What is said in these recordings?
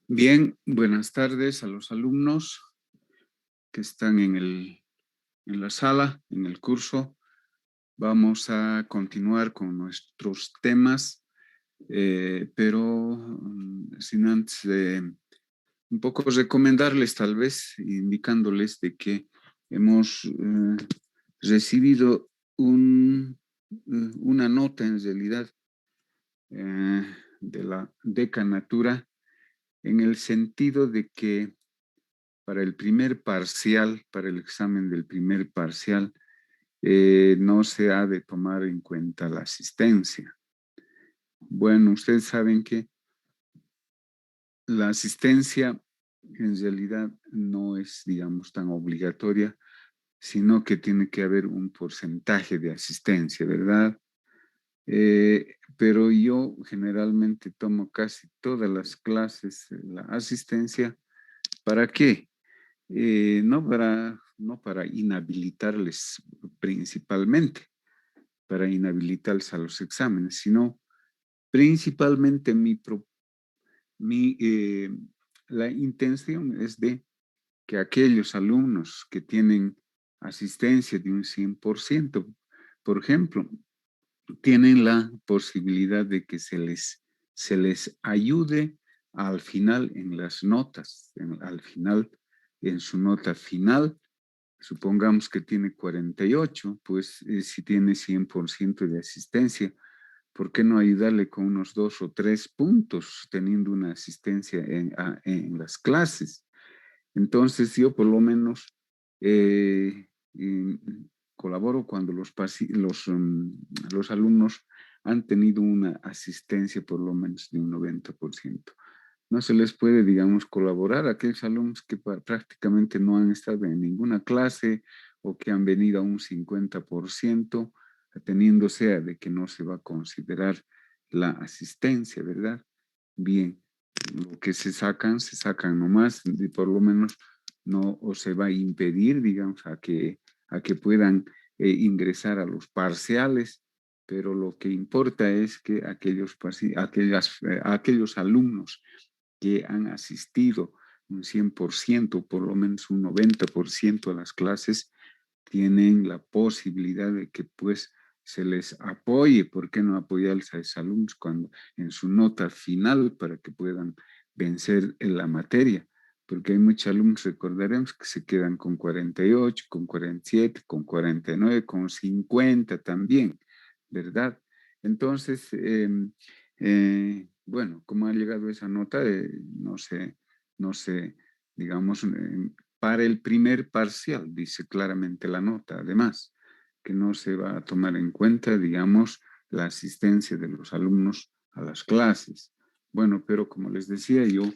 Bien, buenas tardes a los alumnos que están en la sala, en el curso. Vamos a continuar con nuestros temas, pero sin antes un poco recomendarles, tal vez, indicándoles de que hemos recibido una nota en realidad de la decanatura en el sentido de que para el primer parcial, para el examen del primer parcial, no se ha de tomar en cuenta la asistencia. Bueno, ustedes saben que la asistencia en realidad no es, digamos, tan obligatoria, sino que tiene que haber un porcentaje de asistencia, ¿verdad? Pero yo generalmente tomo casi todas las clases, la asistencia. ¿Para qué? No para inhabilitarles principalmente, para inhabilitarles a los exámenes, sino principalmente mi, eh, la intención es de que aquellos alumnos que tienen asistencia de un 100%, por ejemplo, tienen la posibilidad de que se les ayude al final en las notas, al final, en su nota final. Supongamos que tiene 48, pues si tiene 100% de asistencia, ¿por qué no ayudarle con unos 2 o 3 puntos teniendo una asistencia en las clases? Entonces yo por lo menos colaboro cuando los alumnos han tenido una asistencia por lo menos de un 90%. No se les puede, digamos, colaborar a aquellos alumnos que prácticamente no han estado en ninguna clase o que han venido a un 50%, ateniéndose a de que no se va a considerar la asistencia, ¿verdad? Bien, lo que se sacan nomás, y por lo menos no o se va a impedir, digamos, a que puedan ingresar a los parciales, pero lo que importa es que aquellos alumnos que han asistido un 100%, por lo menos un 90% a las clases, tienen la posibilidad de que pues se les apoye. ¿Por qué no apoyarles a esos alumnos cuando en su nota final para que puedan vencer en la materia? Porque hay muchos alumnos, recordaremos, que se quedan con 48, con 47, con 49, con 50 también, ¿verdad? Entonces, bueno, ¿cómo ha llegado esa nota? No sé, digamos, para el primer parcial, dice claramente la nota, además, que no se va a tomar en cuenta, digamos, la asistencia de los alumnos a las clases. Bueno, pero como les decía, yo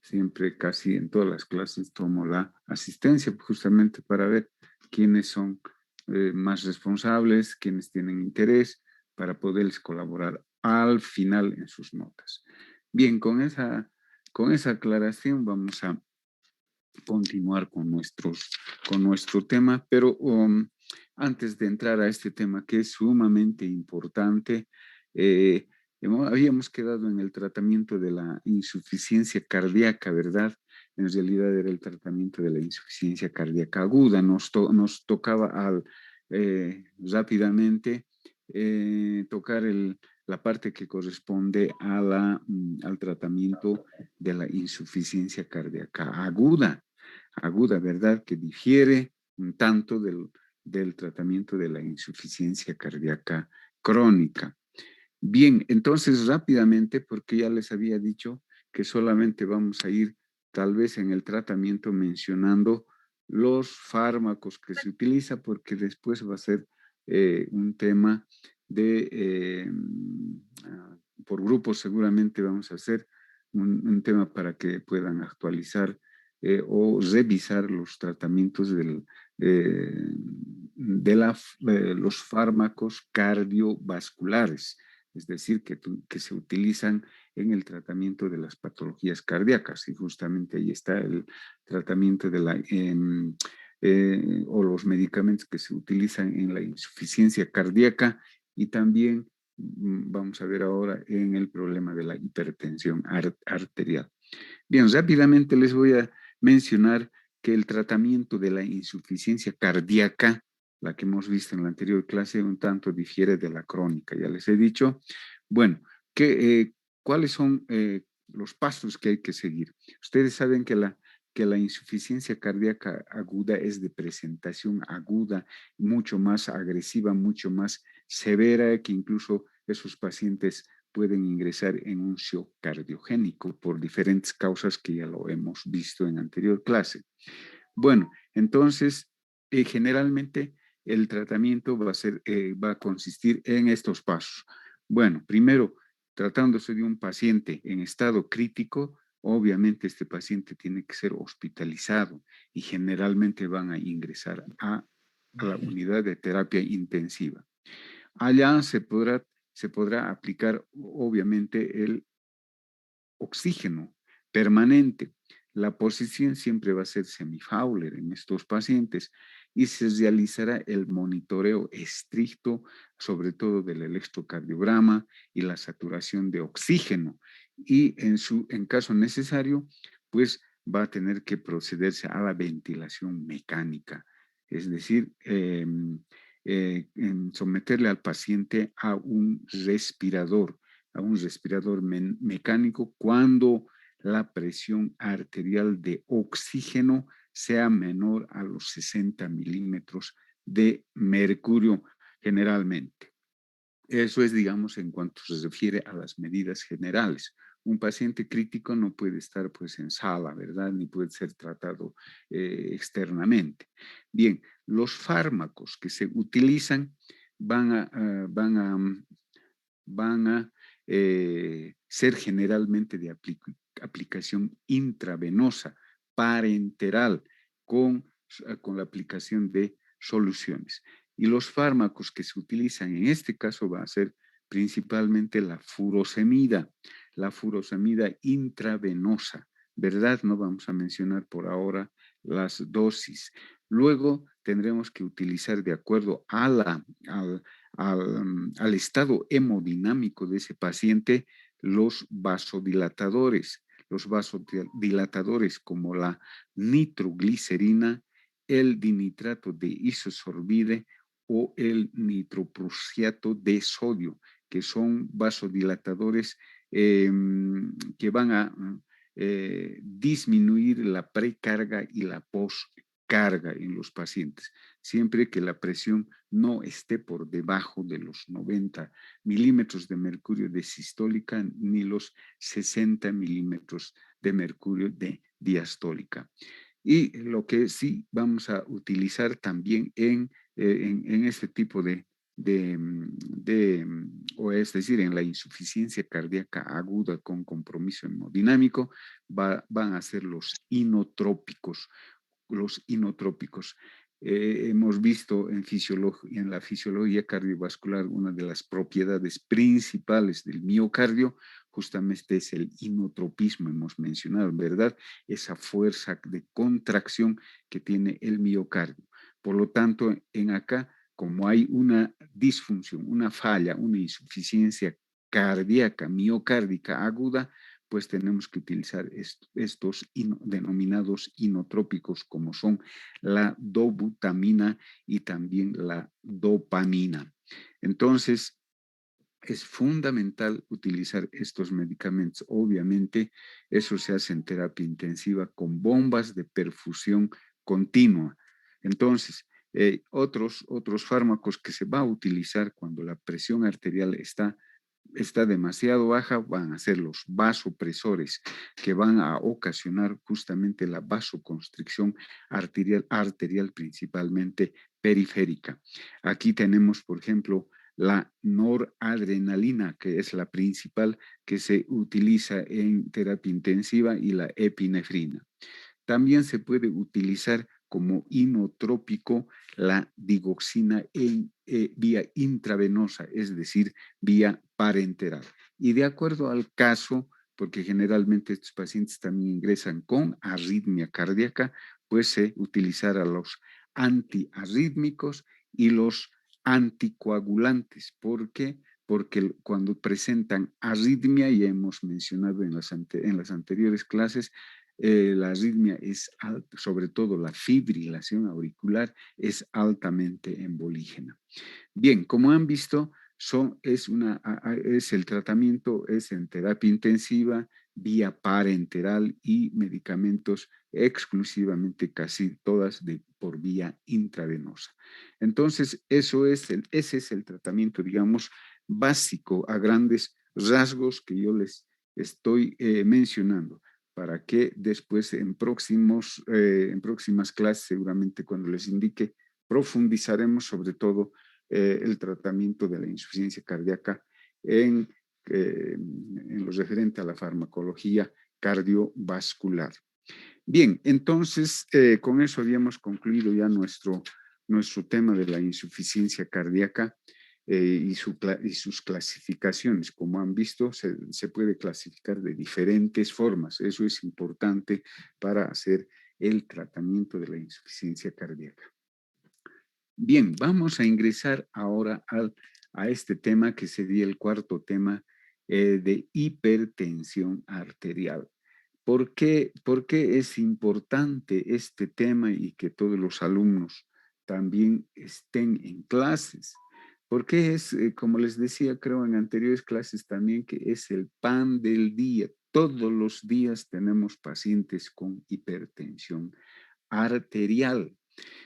siempre, casi en todas las clases, tomo la asistencia justamente para ver quiénes son más responsables, quiénes tienen interés, para poderles colaborar al final en sus notas. Bien, con esa aclaración vamos a continuar con nuestro tema, pero antes de entrar a este tema que es sumamente importante, eh, habíamos quedado en el tratamiento de la insuficiencia cardíaca, ¿verdad? En realidad era el tratamiento de la insuficiencia cardíaca aguda. Nos tocaba rápidamente tocar la parte que corresponde al tratamiento de la insuficiencia cardíaca aguda, ¿verdad? Que difiere un tanto del tratamiento de la insuficiencia cardíaca crónica. Bien, entonces rápidamente, porque ya les había dicho que solamente vamos a ir tal vez en el tratamiento mencionando los fármacos que se utiliza, porque después va a ser un tema por grupos seguramente vamos a hacer un tema para que puedan actualizar o revisar los tratamientos de los fármacos cardiovasculares, es decir, que se utilizan en el tratamiento de las patologías cardíacas. Y justamente ahí está el tratamiento o los medicamentos que se utilizan en la insuficiencia cardíaca y también vamos a ver ahora en el problema de la hipertensión arterial. Bien, rápidamente les voy a mencionar que el tratamiento de la insuficiencia cardíaca, la que hemos visto en la anterior clase, un tanto difiere de la crónica. Ya les he dicho, bueno, ¿cuáles son los pasos que hay que seguir? Ustedes saben que la insuficiencia cardíaca aguda es de presentación aguda, mucho más agresiva, mucho más severa, que incluso esos pacientes pueden ingresar en un shock cardiogénico por diferentes causas que ya lo hemos visto en anterior clase. Bueno, entonces, generalmente el tratamiento va a consistir en estos pasos. Bueno, primero, tratándose de un paciente en estado crítico, obviamente este paciente tiene que ser hospitalizado y generalmente van a ingresar a la unidad de terapia intensiva. Allá se podrá aplicar, obviamente, el oxígeno permanente. La posición siempre va a ser semifowler en estos pacientes y se realizará el monitoreo estricto, sobre todo del electrocardiograma y la saturación de oxígeno. Y en caso necesario, pues va a tener que procederse a la ventilación mecánica, es decir, en someterle al paciente a un respirador mecánico cuando la presión arterial de oxígeno sea menor a los 60 milímetros de mercurio generalmente. Eso es, digamos, en cuanto se refiere a las medidas generales. Un paciente crítico no puede estar pues en sala, ¿verdad? Ni puede ser tratado externamente. Bien, los fármacos que se utilizan van a, uh, van a, van a ser generalmente de aplicación intravenosa, parenteral, con la aplicación de soluciones. Y los fármacos que se utilizan en este caso va a ser principalmente la furosemida intravenosa, ¿verdad? No vamos a mencionar por ahora las dosis. Luego tendremos que utilizar de acuerdo a al estado hemodinámico de ese paciente los vasodilatadores. Los vasodilatadores como la nitroglicerina, el dinitrato de isosorbide o el nitroprusiato de sodio, que son vasodilatadores que van a disminuir la precarga y la postcarga en los pacientes, siempre que la presión no esté por debajo de los 90 milímetros de mercurio de sistólica ni los 60 milímetros de mercurio de diastólica. Y lo que sí vamos a utilizar también en este tipo o es decir, en la insuficiencia cardíaca aguda con compromiso hemodinámico, van a ser los inotrópicos. Los inotrópicos. Hemos visto en la fisiología cardiovascular una de las propiedades principales del miocardio, justamente es el inotropismo, hemos mencionado, ¿verdad? Esa fuerza de contracción que tiene el miocardio. Por lo tanto, en acá, como hay una disfunción, una falla, una insuficiencia cardíaca, miocárdica aguda, pues tenemos que utilizar estos denominados inotrópicos como son la dobutamina y también la dopamina. Entonces, es fundamental utilizar estos medicamentos. Obviamente, eso se hace en terapia intensiva con bombas de perfusión continua. Entonces, otros fármacos que se va a utilizar cuando la presión arterial está demasiado baja, van a ser los vasopresores que van a ocasionar justamente la vasoconstricción arterial principalmente periférica. Aquí tenemos, por ejemplo, la noradrenalina, que es la principal que se utiliza en terapia intensiva, y la epinefrina. También se puede utilizar como inotrópico la digoxina en vía intravenosa, es decir, vía parenteral. Y de acuerdo al caso, porque generalmente estos pacientes también ingresan con arritmia cardíaca, pues se utilizará los antiarrítmicos y los anticoagulantes. ¿Por qué? porque cuando presentan arritmia, ya hemos mencionado en las anteriores clases, la arritmia es alta, sobre todo la fibrilación auricular es altamente embolígena. Bien, como han visto, es el tratamiento es en terapia intensiva, vía parenteral y medicamentos exclusivamente, casi todas por vía intravenosa. Entonces, ese es el tratamiento, digamos, básico a grandes rasgos que yo les estoy mencionando, para que después en próximas clases, seguramente cuando les indique, profundizaremos sobre todo el tratamiento de la insuficiencia cardíaca en lo referente a la farmacología cardiovascular. Bien, entonces con eso habíamos concluido ya nuestro tema de la insuficiencia cardíaca y sus clasificaciones. Como han visto, se puede clasificar de diferentes formas. Eso es importante para hacer el tratamiento de la insuficiencia cardíaca. Bien, vamos a ingresar ahora a este tema que sería el cuarto tema de hipertensión arterial. ¿Por qué es importante este tema y que todos los alumnos también estén en clases? Porque es, como les decía, creo en anteriores clases también, que es el pan del día. Todos los días tenemos pacientes con hipertensión arterial.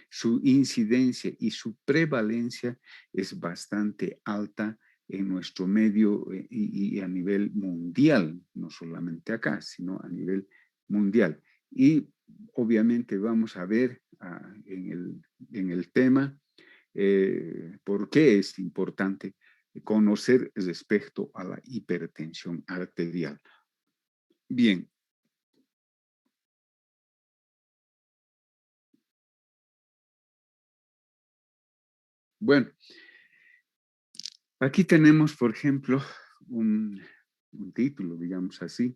Su incidencia y su prevalencia es bastante alta en nuestro medio y a nivel mundial, no solamente acá, sino a nivel mundial. Y obviamente vamos a ver en el tema por qué es importante conocer respecto a la hipertensión arterial. Bien. Bueno, aquí tenemos, por ejemplo, un título, digamos así,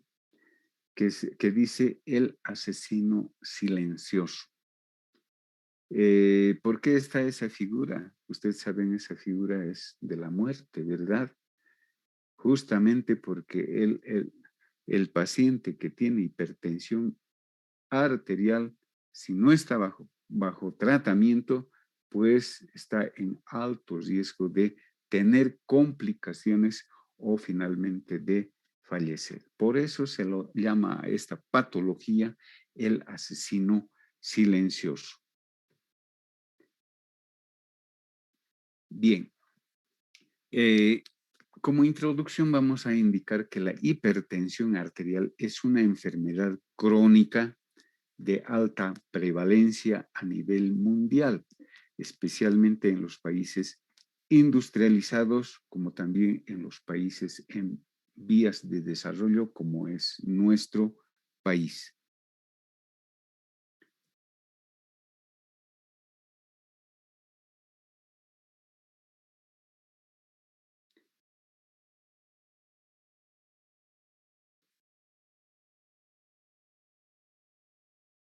que dice El asesino silencioso. ¿Por qué está esa figura? Ustedes saben, esa figura es de la muerte, ¿verdad? Justamente porque el paciente que tiene hipertensión arterial, si no está bajo tratamiento, pues está en alto riesgo de tener complicaciones o finalmente de fallecer. Por eso se lo llama a esta patología el asesino silencioso. Bien, como introducción vamos a indicar que la hipertensión arterial es una enfermedad crónica de alta prevalencia a nivel mundial, especialmente en los países industrializados, como también en los países en vías de desarrollo, como es nuestro país.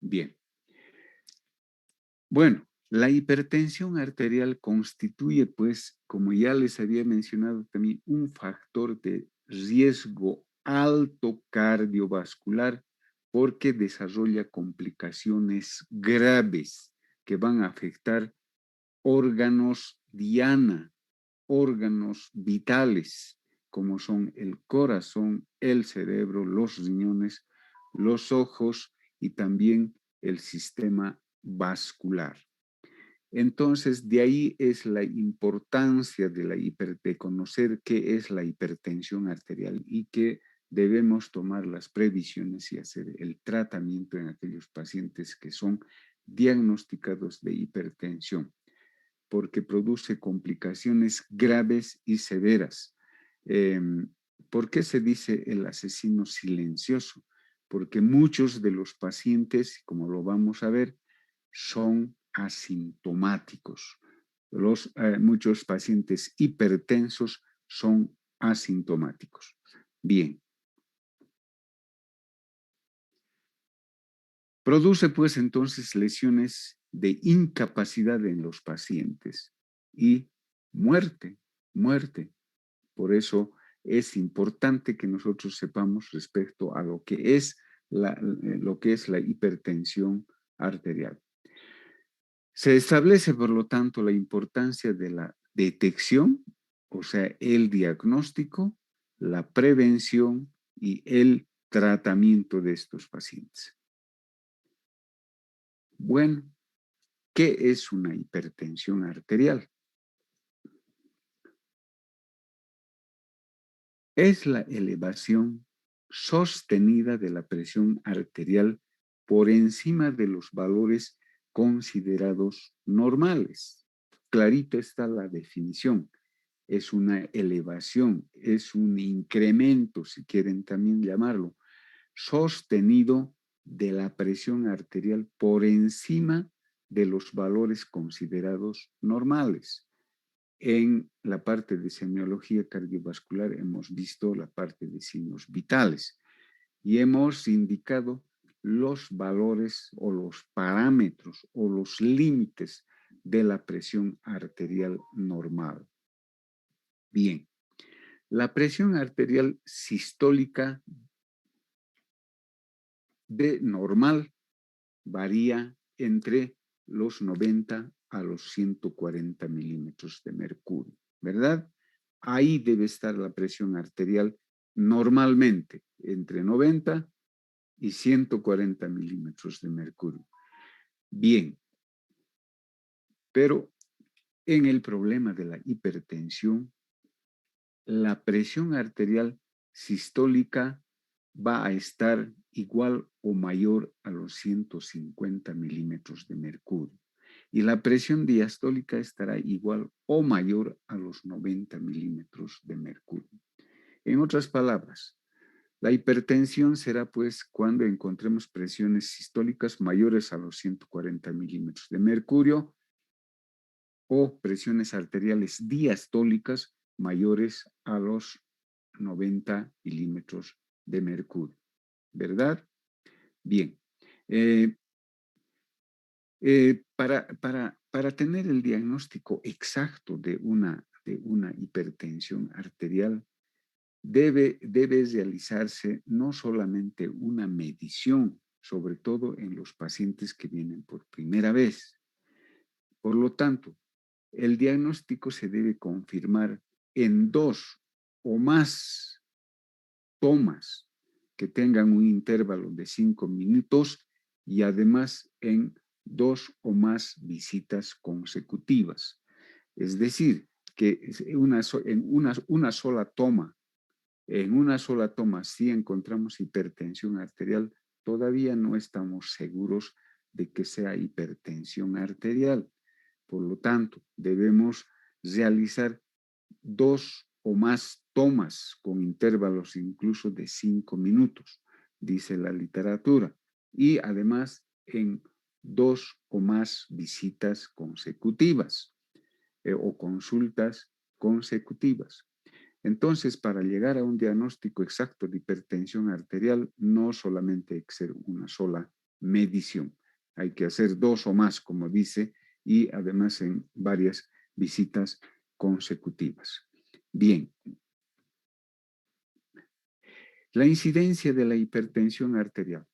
Bien. Bueno, la hipertensión arterial constituye, pues, como ya les había mencionado también, un factor de riesgo alto cardiovascular porque desarrolla complicaciones graves que van a afectar órganos diana, órganos vitales, como son el corazón, el cerebro, los riñones, los ojos y también el sistema vascular. Entonces, de ahí es la importancia de conocer qué es la hipertensión arterial y que debemos tomar las previsiones y hacer el tratamiento en aquellos pacientes que son diagnosticados de hipertensión, porque produce complicaciones graves y severas. Eh, ¿Por qué se dice el asesino silencioso? Porque muchos de los pacientes, como lo vamos a ver, son asintomáticos. Muchos pacientes hipertensos son asintomáticos. Bien. Produce pues entonces lesiones de incapacidad en los pacientes y muerte. Por eso es importante que nosotros sepamos respecto a lo que es la hipertensión arterial. Se establece, por lo tanto, la importancia de la detección, o sea, el diagnóstico, la prevención y el tratamiento de estos pacientes. Bueno, ¿qué es una hipertensión arterial? Es la elevación sostenida de la presión arterial por encima de los valores considerados normales. Clarita está la definición. Es una elevación, es un incremento, si quieren también llamarlo, sostenido de la presión arterial por encima de los valores considerados normales. En la parte de semiología cardiovascular hemos visto la parte de signos vitales y hemos indicado los valores o los parámetros o los límites de la presión arterial normal. Bien, la presión arterial sistólica de normal varía entre los 90 a los 140 milímetros de mercurio, ¿verdad? Ahí debe estar la presión arterial normalmente, entre 90 y 140 milímetros de mercurio. Bien, pero en el problema de la hipertensión, la presión arterial sistólica va a estar igual o mayor a los 150 milímetros de mercurio y la presión diastólica estará igual o mayor a los 90 milímetros de mercurio. En otras palabras, la hipertensión será pues cuando encontremos presiones sistólicas mayores a los 140 milímetros de mercurio o presiones arteriales diastólicas mayores a los 90 milímetros de mercurio, ¿verdad? Bien, para tener el diagnóstico exacto de una hipertensión arterial, debe realizarse no solamente una medición, sobre todo en los pacientes que vienen por primera vez. Por lo tanto, el diagnóstico se debe confirmar en 2 o más tomas que tengan un intervalo de 5 minutos y además en 2 o más visitas consecutivas. Es decir, que en una sola toma, si encontramos hipertensión arterial, todavía no estamos seguros de que sea hipertensión arterial. Por lo tanto, debemos realizar 2 o más tomas con intervalos incluso de 5 minutos, dice la literatura, y además en 2 o más visitas consecutivas o consultas consecutivas. Entonces, para llegar a un diagnóstico exacto de hipertensión arterial, no solamente hay que hacer una sola medición, hay que hacer 2 o más, como dice, y además en varias visitas consecutivas. Bien, la incidencia de la hipertensión arterial.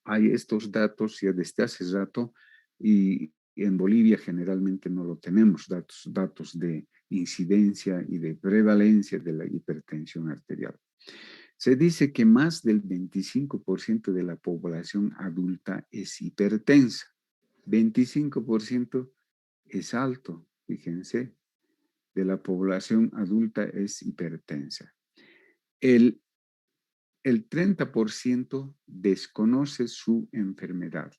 Hay estos datos ya desde hace rato y en Bolivia generalmente no lo tenemos, datos de incidencia y de prevalencia de la hipertensión arterial. Se dice que más del 25% de la población adulta es hipertensa. 25% es alto, fíjense, de la población adulta es hipertensa. El 30% desconoce su enfermedad.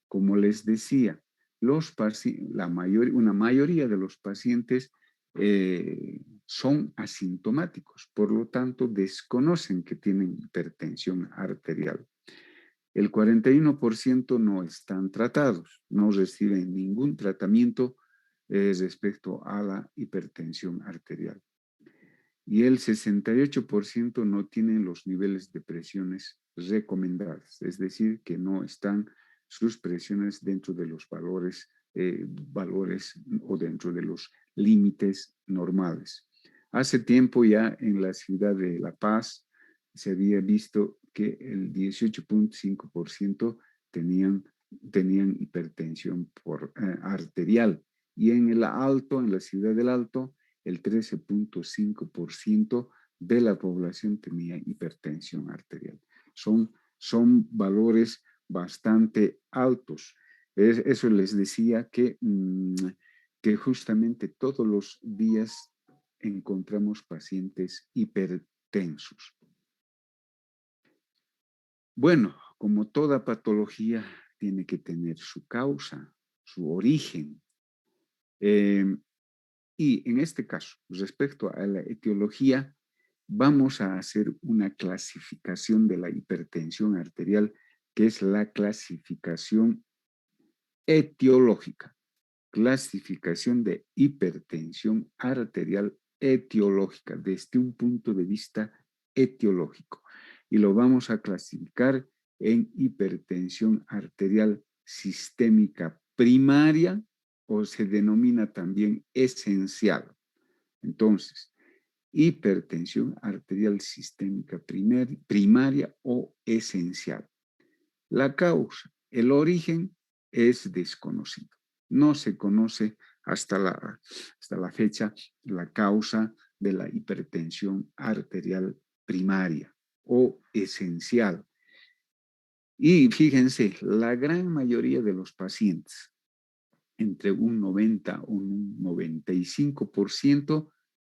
Como les decía, una mayoría de los pacientes son asintomáticos, por lo tanto desconocen que tienen hipertensión arterial. El 41% no están tratados, no reciben ningún tratamiento respecto a la hipertensión arterial. Y el 68% no tienen los niveles de presiones recomendadas, es decir, que no están sus presiones dentro de los valores o dentro de los límites normales. Hace tiempo ya en la ciudad de La Paz se había visto que el 18.5% tenían hipertensión arterial. Y en el Alto, en la ciudad del Alto, el 13.5% de la población tenía hipertensión arterial. Son valores bastante altos. Eso les decía que justamente todos los días encontramos pacientes hipertensos. Bueno, como toda patología tiene que tener su causa, su origen. Y en este caso, respecto a la etiología, vamos a hacer una clasificación de la hipertensión arterial, que es la clasificación etiológica. Clasificación de hipertensión arterial etiológica desde un punto de vista etiológico. Y lo vamos a clasificar en hipertensión arterial sistémica primaria o se denomina también esencial. Entonces, hipertensión arterial sistémica primaria o esencial. La causa, el origen es desconocido. No se conoce hasta la fecha la causa de la hipertensión arterial primaria o esencial. Y fíjense, la gran mayoría de los pacientes, entre un 90 o un 95%,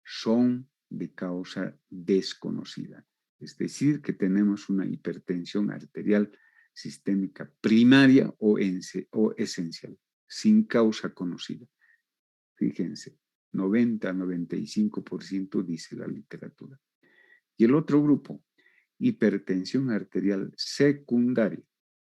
son de causa desconocida. Es decir, que tenemos una hipertensión arterial sistémica primaria o esencial, sin causa conocida. Fíjense, 90-95% dice la literatura. Y el otro grupo, hipertensión arterial secundaria.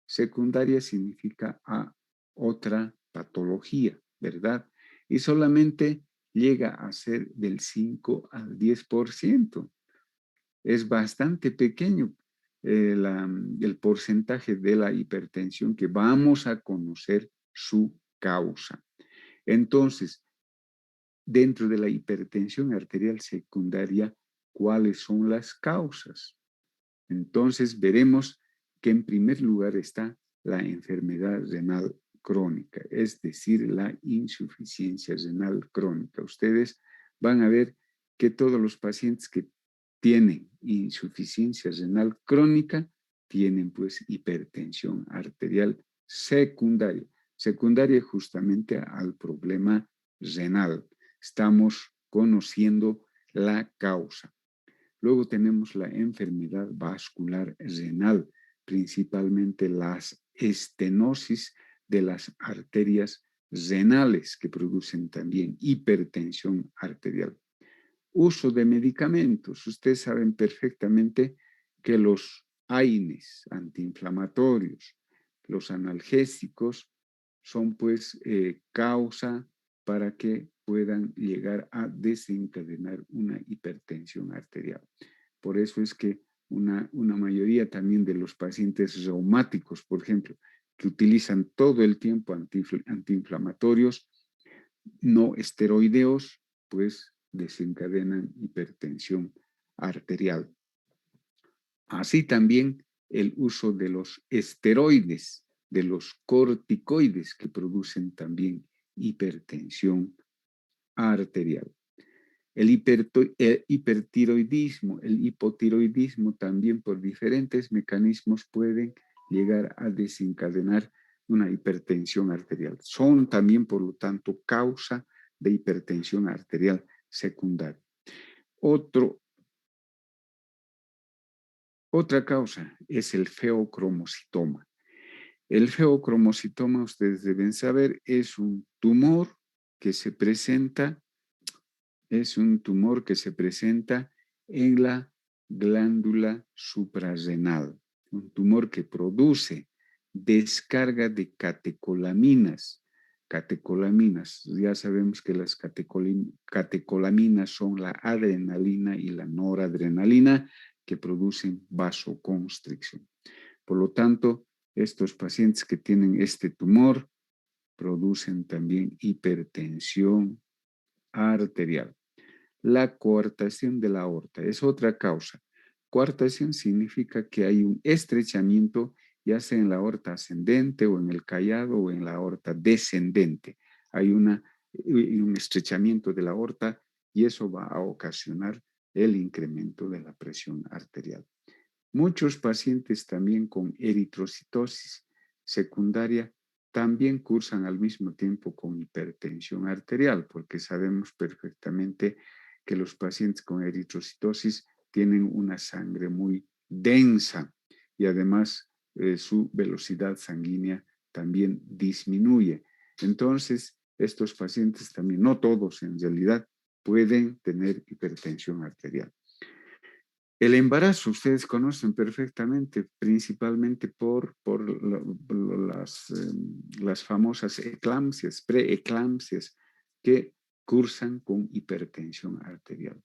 Secundaria significa a otra patología, ¿verdad? Y solamente llega a ser del 5 al 10%. Es bastante pequeño el porcentaje de la hipertensión que vamos a conocer su causa. Entonces, dentro de la hipertensión arterial secundaria, ¿cuáles son las causas? Entonces, veremos que en primer lugar está la enfermedad renal crónica, es decir, la insuficiencia renal crónica. Ustedes van a ver que todos los pacientes que tienen insuficiencia renal crónica tienen pues hipertensión arterial secundaria. Secundaria justamente al problema renal. Estamos conociendo la causa. Luego tenemos la enfermedad vascular renal, principalmente las estenosis de las arterias renales que producen también hipertensión arterial. Uso de medicamentos. Ustedes saben perfectamente que los AINES, antiinflamatorios, los analgésicos, son pues causa para que puedan llegar a desencadenar una hipertensión arterial. Por eso es que una mayoría también de los pacientes reumáticos, por ejemplo, que utilizan todo el tiempo antiinflamatorios no esteroideos, pues desencadenan hipertensión arterial. Así también el uso de los esteroides, de los corticoides que producen también hipertensión arterial. El hipertiroidismo, el hipotiroidismo también por diferentes mecanismos pueden llegar a desencadenar una hipertensión arterial. Son también, por lo tanto, causa de hipertensión arterial secundaria. Otra causa es el feocromocitoma. El feocromocitoma, ustedes deben saber, es un tumor que se presenta en la glándula suprarrenal, un tumor que produce descarga de catecolaminas. Catecolaminas, ya sabemos que las catecolaminas son la adrenalina y la noradrenalina que producen vasoconstricción. Por lo tanto, estos pacientes que tienen este tumor producen también hipertensión arterial. la coartación de la aorta. Es otra causa. Coartación significa que hay un estrechamiento, ya sea en la aorta ascendente o en el callado o en la aorta descendente. Hay un estrechamiento de la aorta y eso va a ocasionar el incremento de la presión arterial. Muchos pacientes también con eritrocitosis secundaria también cursan al mismo tiempo con hipertensión arterial, porque sabemos perfectamente que los pacientes con eritrocitosis tienen una sangre muy densa y además su velocidad sanguínea también disminuye. Entonces, estos pacientes también, no todos en realidad, pueden tener hipertensión arterial. El embarazo, ustedes conocen perfectamente, principalmente por las famosas eclampsias, preeclampsias, que cursan con hipertensión arterial.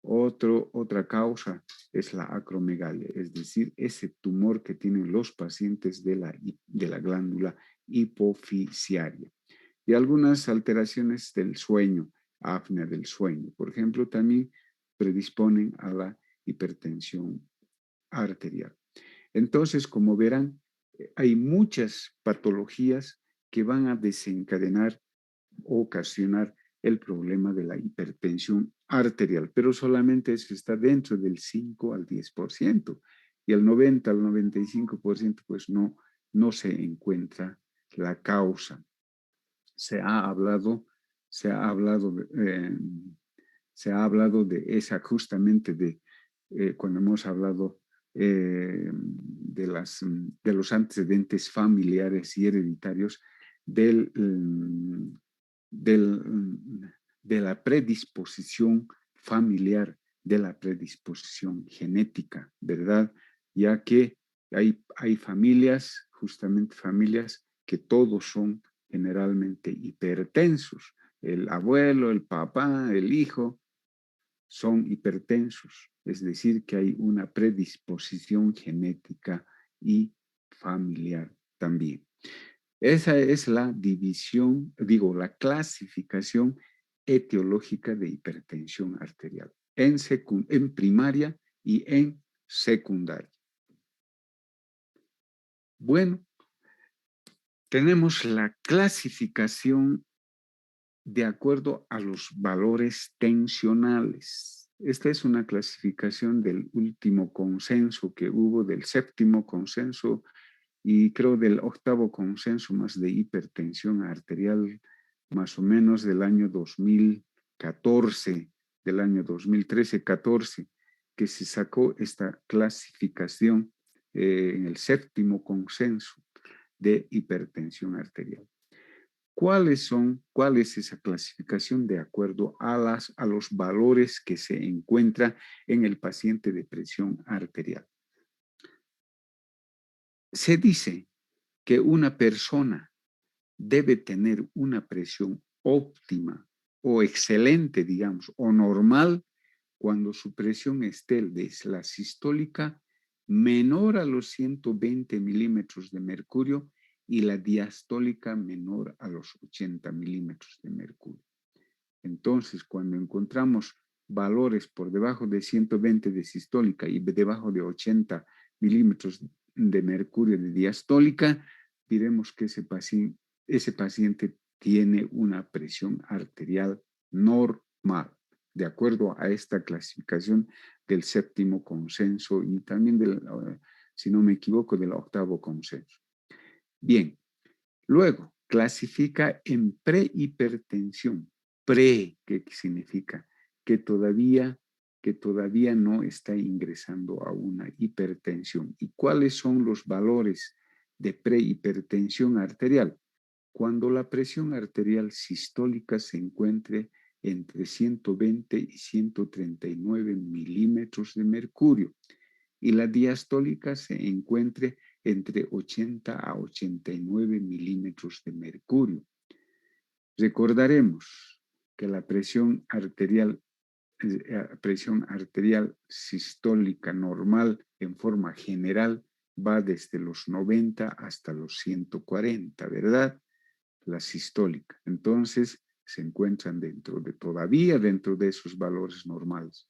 Otra causa es la acromegalia, es decir, ese tumor que tienen los pacientes de la glándula hipofisiaria. Y algunas alteraciones del sueño, apnea del sueño, por ejemplo, también predisponen a la hipertensión arterial. Entonces, como verán, hay muchas patologías que van a desencadenar o ocasionar el problema de la hipertensión arterial, pero solamente eso está dentro del 5 al 10%, y el 90 al 95% pues no se encuentra la causa. Se ha hablado, se ha hablado, se ha hablado de esa justamente cuando hemos hablado de los antecedentes familiares y hereditarios de la predisposición familiar, de la predisposición genética, ¿verdad? Ya que hay familias, justamente familias, que todos son generalmente hipertensos. El abuelo, el papá, el hijo son hipertensos, es decir, que hay una predisposición genética y familiar también. Esa es la división, la clasificación etiológica de hipertensión arterial en primaria y en secundaria. Bueno, tenemos la clasificación de acuerdo a los valores tensionales. Esta es una clasificación del último consenso que hubo, del séptimo consenso y creo del octavo consenso más de hipertensión arterial, más o menos del año 2014, del año 2013-14, que se sacó esta clasificación en el séptimo consenso de hipertensión arterial. ¿Cuál es esa clasificación de acuerdo a los valores que se encuentra en el paciente de presión arterial? Se dice que una persona debe tener una presión óptima o excelente, digamos, o normal cuando su presión esté de la sistólica menor a los 120 milímetros de mercurio y la diastólica menor a los 80 milímetros de mercurio. Entonces, cuando encontramos valores por debajo de 120 de sistólica y debajo de 80 milímetros de mercurio de diastólica, diremos que ese paciente tiene una presión arterial normal, de acuerdo a esta clasificación del séptimo consenso y también si no me equivoco, del octavo consenso. Bien, luego clasifica en prehipertensión. ¿Qué significa? Que todavía no está ingresando a una hipertensión. ¿Y cuáles son los valores de prehipertensión arterial? Cuando la presión arterial sistólica se encuentre entre 120 y 139 milímetros de mercurio y la diastólica se encuentre entre 80 a 89 milímetros de mercurio. Recordaremos que la presión arterial sistólica normal en forma general va desde los 90 hasta los 140, ¿verdad? La sistólica. Entonces, se encuentran todavía dentro de esos valores normales,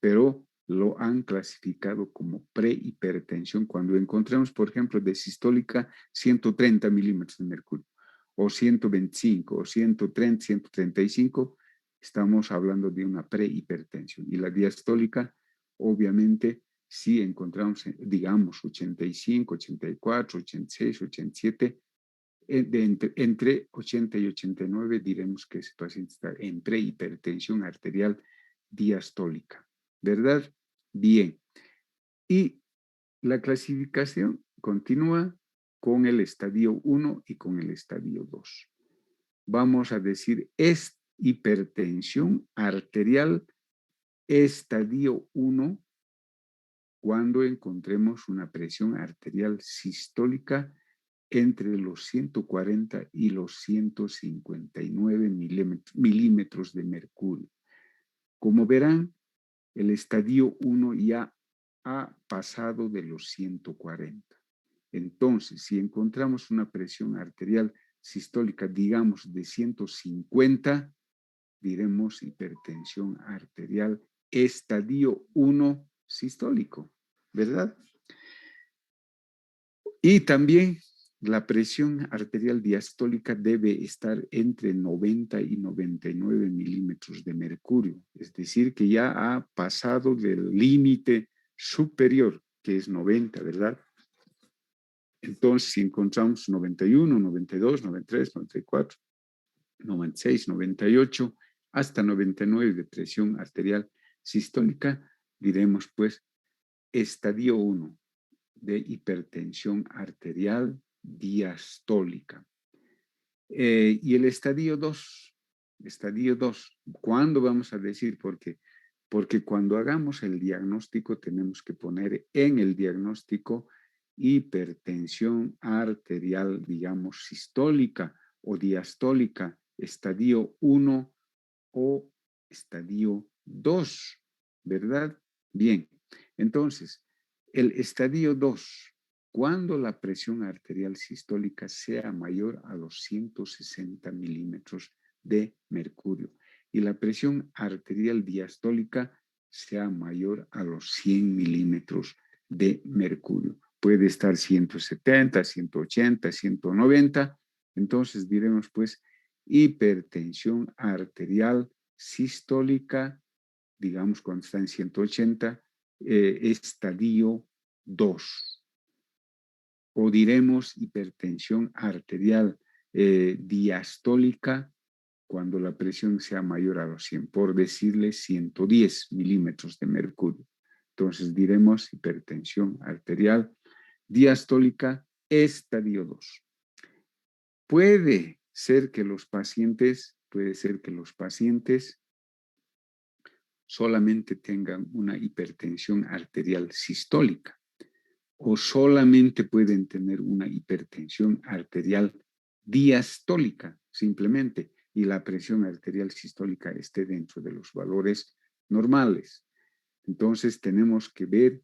pero lo han clasificado como prehipertensión cuando encontramos, por ejemplo, de sistólica 130 milímetros de mercurio, o 125, o 130, 135, estamos hablando de una prehipertensión. Y la diastólica, obviamente, si encontramos, digamos, 85, 84, 86, 87, entre 80 y 89 diremos que ese paciente está en prehipertensión arterial diastólica, ¿verdad? Bien. Y la clasificación continúa con el estadio 1 y con el estadio 2. Vamos a decir, es hipertensión arterial estadio 1 cuando encontremos una presión arterial sistólica entre los 140 y los 159 milímetros de mercurio. Como verán, el estadio 1 ya ha pasado de los 140. Entonces, si encontramos una presión arterial sistólica, digamos, de 150, diremos hipertensión arterial estadio 1 sistólico, ¿verdad? Y también la presión arterial diastólica debe estar entre 90 y 99 milímetros de mercurio, es decir, que ya ha pasado del límite superior, que es 90, ¿verdad? Entonces, si encontramos 91, 92, 93, 94, 96, 98, hasta 99 de presión arterial sistólica, diremos pues estadio 1 de hipertensión arterial diastólica. Y el estadio 2, ¿cuándo vamos a decir? Porque cuando hagamos el diagnóstico tenemos que poner en el diagnóstico hipertensión arterial, digamos, sistólica o diastólica, estadio 1 o estadio 2, ¿verdad? Bien, entonces, el estadio 2, cuando la presión arterial sistólica sea mayor a los 160 milímetros de mercurio y la presión arterial diastólica sea mayor a los 100 milímetros de mercurio. Puede estar 170, 180, 190. Entonces diremos pues hipertensión arterial sistólica, digamos cuando está en 180, estadio 2. O diremos hipertensión arterial diastólica cuando la presión sea mayor a los 100, por decirle 110 milímetros de mercurio. Entonces diremos hipertensión arterial diastólica estadio 2. Puede ser que los pacientes solamente tengan una hipertensión arterial sistólica o solamente pueden tener una hipertensión arterial diastólica simplemente y la presión arterial sistólica esté dentro de los valores normales. Entonces tenemos que ver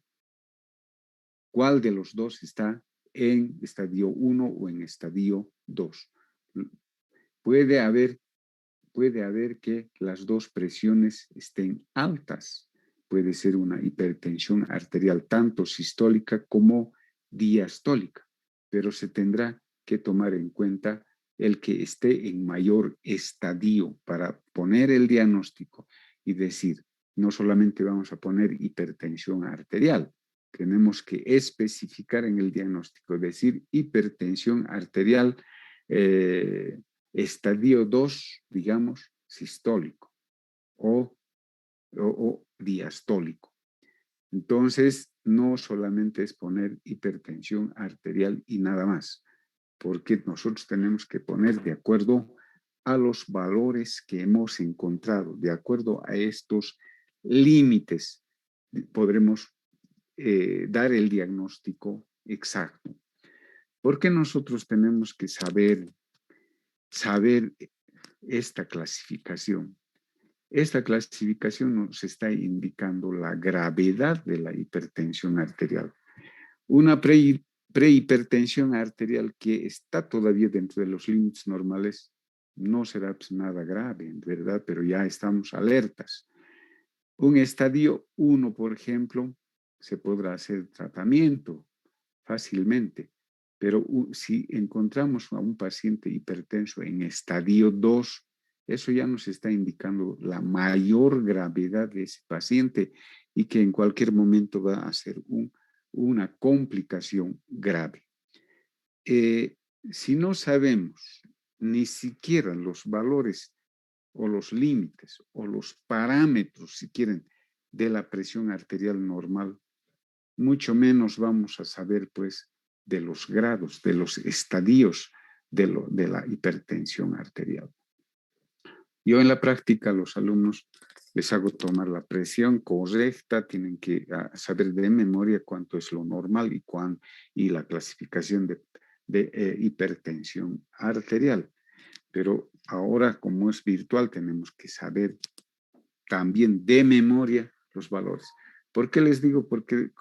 cuál de los dos está en estadio 1 o en estadio 2. Puede haber que las dos presiones estén altas. Puede ser una hipertensión arterial tanto sistólica como diastólica, pero se tendrá que tomar en cuenta el que esté en mayor estadio para poner el diagnóstico y decir, no solamente vamos a poner hipertensión arterial, tenemos que especificar en el diagnóstico, decir hipertensión arterial estadio 2, digamos, sistólico o diastólico. Entonces, no solamente es poner hipertensión arterial y nada más, porque nosotros tenemos que poner de acuerdo a los valores que hemos encontrado, de acuerdo a estos límites, podremos dar el diagnóstico exacto. Porque nosotros tenemos que saber esta clasificación. Esta clasificación nos está indicando la gravedad de la hipertensión arterial. Una prehipertensión arterial que está todavía dentro de los límites normales no será pues, nada grave, en verdad, pero ya estamos alertas. Un estadio 1, por ejemplo, se podrá hacer tratamiento fácilmente, pero si encontramos a un paciente hipertenso en estadio 2, eso ya nos está indicando la mayor gravedad de ese paciente y que en cualquier momento va a ser una complicación grave. Si no sabemos ni siquiera los valores o los límites o los parámetros, si quieren, de la presión arterial normal, mucho menos vamos a saber, pues, de los grados, de los estadios de la hipertensión arterial. Yo en la práctica a los alumnos les hago tomar la presión correcta, tienen que saber de memoria cuánto es lo normal y la clasificación de hipertensión arterial. Pero ahora, como es virtual, tenemos que saber también de memoria los valores. ¿Por qué les digo? Porque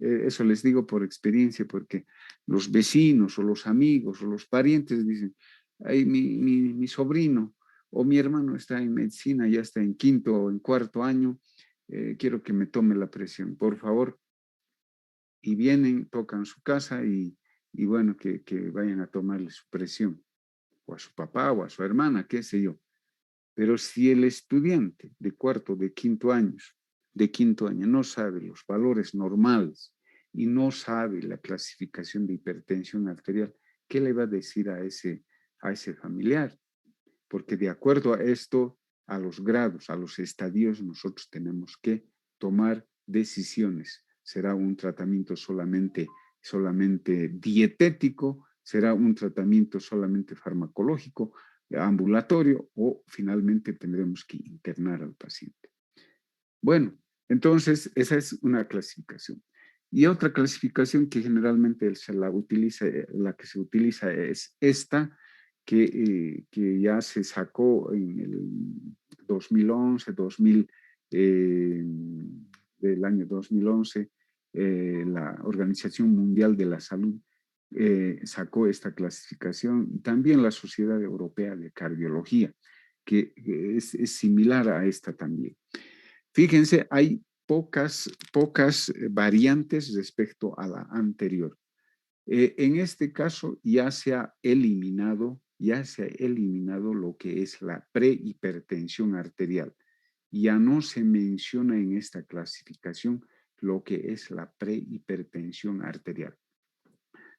eso les digo por experiencia, porque los vecinos o los amigos o los parientes dicen, ay, mi sobrino o mi hermano está en medicina, ya está en quinto o en cuarto año, quiero que me tome la presión, por favor. Y vienen, tocan su casa y bueno, que vayan a tomarle su presión, o a su papá o a su hermana, qué sé yo. Pero si el estudiante de cuarto, de quinto año no sabe los valores normales y no sabe la clasificación de hipertensión arterial, ¿qué le va a decir a ese familiar? Porque de acuerdo a esto, a los grados, a los estadios, nosotros tenemos que tomar decisiones. ¿Será un tratamiento solamente dietético? ¿Será un tratamiento solamente farmacológico, ambulatorio? O finalmente tendremos que internar al paciente. Bueno, entonces esa es una clasificación. Y otra clasificación que generalmente la que se utiliza es esta, que ya se sacó en el 2011, del año 2011, la Organización Mundial de la Salud sacó esta clasificación, y también la Sociedad Europea de Cardiología, que es similar a esta también. Fíjense, hay pocas variantes respecto a la anterior. En este caso ya se ha eliminado lo que es la prehipertensión arterial. Ya no se menciona en esta clasificación lo que es la prehipertensión arterial.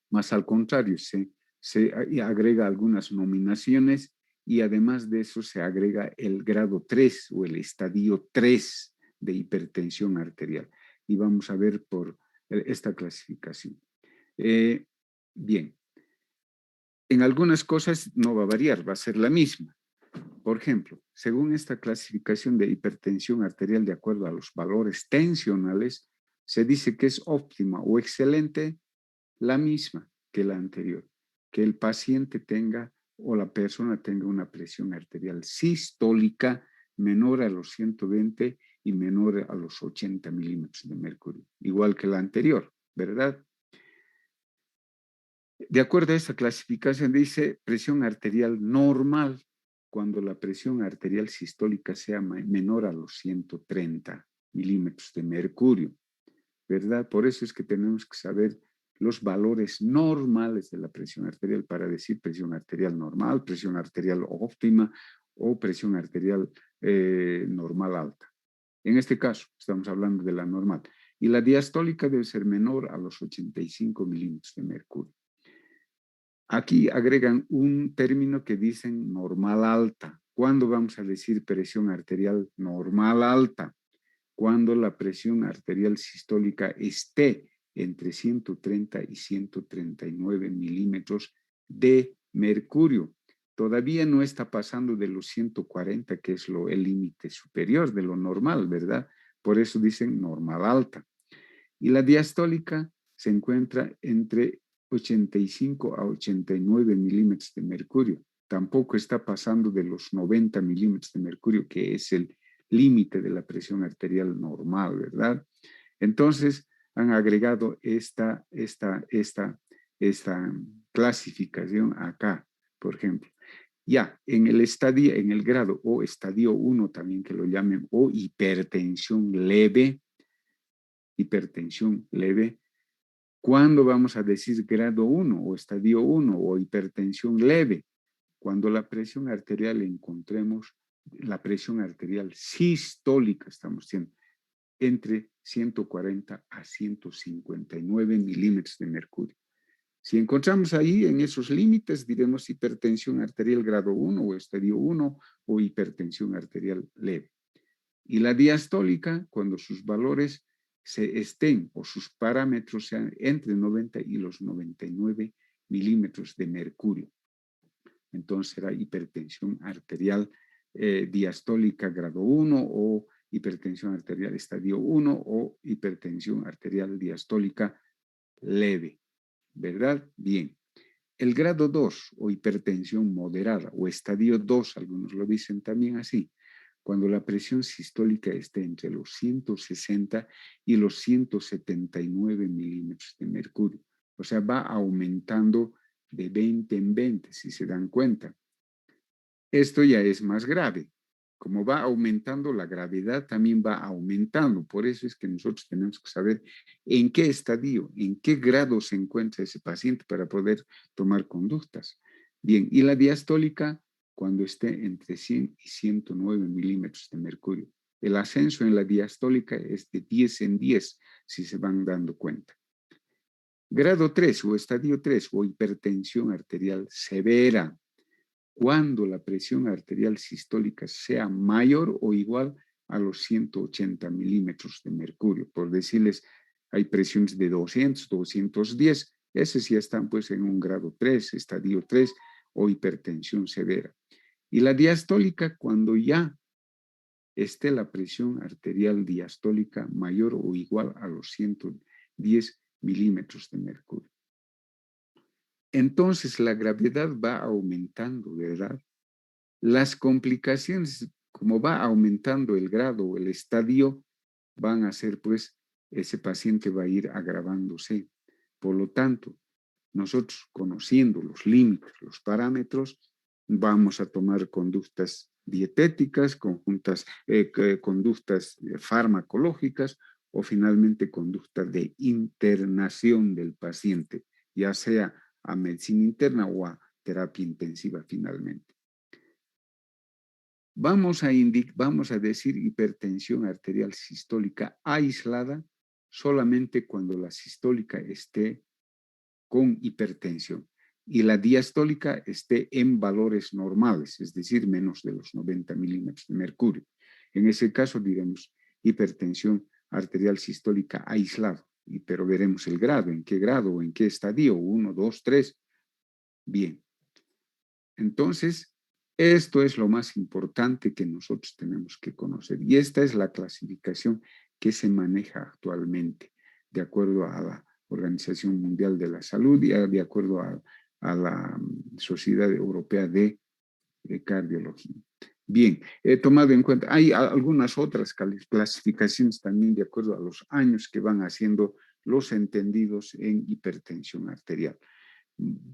Más al contrario, se agrega algunas nominaciones y además de eso se agrega el grado 3 o el estadio 3 de hipertensión arterial. Y vamos a ver por esta clasificación. Bien, en algunas cosas no va a variar, va a ser la misma. Por ejemplo, según esta clasificación de hipertensión arterial de acuerdo a los valores tensionales, se dice que es óptima o excelente la misma que la anterior, que el paciente tenga o la persona tenga una presión arterial sistólica menor a los 120 y menor a los 80 milímetros de mercurio, igual que la anterior, ¿verdad? De acuerdo a esta clasificación dice presión arterial normal cuando la presión arterial sistólica sea menor a los 130 milímetros de mercurio, ¿verdad? Por eso es que tenemos que saber los valores normales de la presión arterial para decir presión arterial normal, presión arterial óptima o presión arterial normal alta. En este caso, estamos hablando de la normal. Y la diastólica debe ser menor a los 85 milímetros de mercurio. Aquí agregan un término que dicen normal alta. ¿Cuándo vamos a decir presión arterial normal alta? Cuando la presión arterial sistólica esté entre 130 y 139 milímetros de mercurio. Todavía no está pasando de los 140, que es el límite superior de lo normal, ¿verdad? Por eso dicen normal alta. Y la diastólica se encuentra entre 85 a 89 milímetros de mercurio. Tampoco está pasando de los 90 milímetros de mercurio, que es el límite de la presión arterial normal, ¿verdad? Entonces, han agregado esta clasificación acá, por ejemplo. Ya, en el grado o estadio 1 también que lo llamen, o hipertensión leve, ¿cuándo vamos a decir grado 1 o estadio 1 o hipertensión leve? Cuando la presión arterial encontremos, la presión arterial sistólica, estamos diciendo, entre 140 a 159 milímetros de mercurio. Si encontramos ahí en esos límites, diremos hipertensión arterial grado 1 o estadio 1 o hipertensión arterial leve. Y la diastólica, cuando sus valores se estén o sus parámetros sean entre 90 y los 99 milímetros de mercurio. Entonces será hipertensión arterial diastólica grado 1 o hipertensión arterial estadio 1 o hipertensión arterial diastólica leve. ¿Verdad? Bien. El grado 2 o hipertensión moderada o estadio 2, algunos lo dicen también así, cuando la presión sistólica esté entre los 160 y los 179 milímetros de mercurio. O sea, va aumentando de 20 en 20, si se dan cuenta. Esto ya es más grave. Como va aumentando la gravedad, también va aumentando. Por eso es que nosotros tenemos que saber en qué estadio, en qué grado se encuentra ese paciente para poder tomar conductas. Bien, y la diastólica cuando esté entre 100 y 109 milímetros de mercurio. El ascenso en la diastólica es de 10 en 10, si se van dando cuenta. Grado 3 o estadio 3 o hipertensión arterial severa, cuando la presión arterial sistólica sea mayor o igual a los 180 milímetros de mercurio. Por decirles, hay presiones de 200, 210, esos ya están pues en un grado 3, estadio 3 o hipertensión severa. Y la diastólica, cuando ya esté la presión arterial diastólica mayor o igual a los 110 milímetros de mercurio. Entonces la gravedad va aumentando, ¿verdad? Las complicaciones, como va aumentando el grado o el estadio, van a ser pues, ese paciente va a ir agravándose. Por lo tanto, nosotros conociendo los límites, los parámetros, vamos a tomar conductas dietéticas, conductas farmacológicas o finalmente conductas de internación del paciente, ya sea a medicina interna o a terapia intensiva finalmente. Vamos a decir hipertensión arterial sistólica aislada solamente cuando la sistólica esté con hipertensión y la diastólica esté en valores normales, es decir, menos de los 90 milímetros de mercurio. En ese caso diremos hipertensión arterial sistólica aislada, pero veremos el grado, en qué estadio, 1, 2, 3. Bien. Entonces, esto es lo más importante que nosotros tenemos que conocer. Y esta es la clasificación que se maneja actualmente, de acuerdo a la Organización Mundial de la Salud y de acuerdo a la Sociedad Europea de Cardiología. Bien, he tomado en cuenta, hay algunas otras clasificaciones también de acuerdo a los años que van haciendo los entendidos en hipertensión arterial,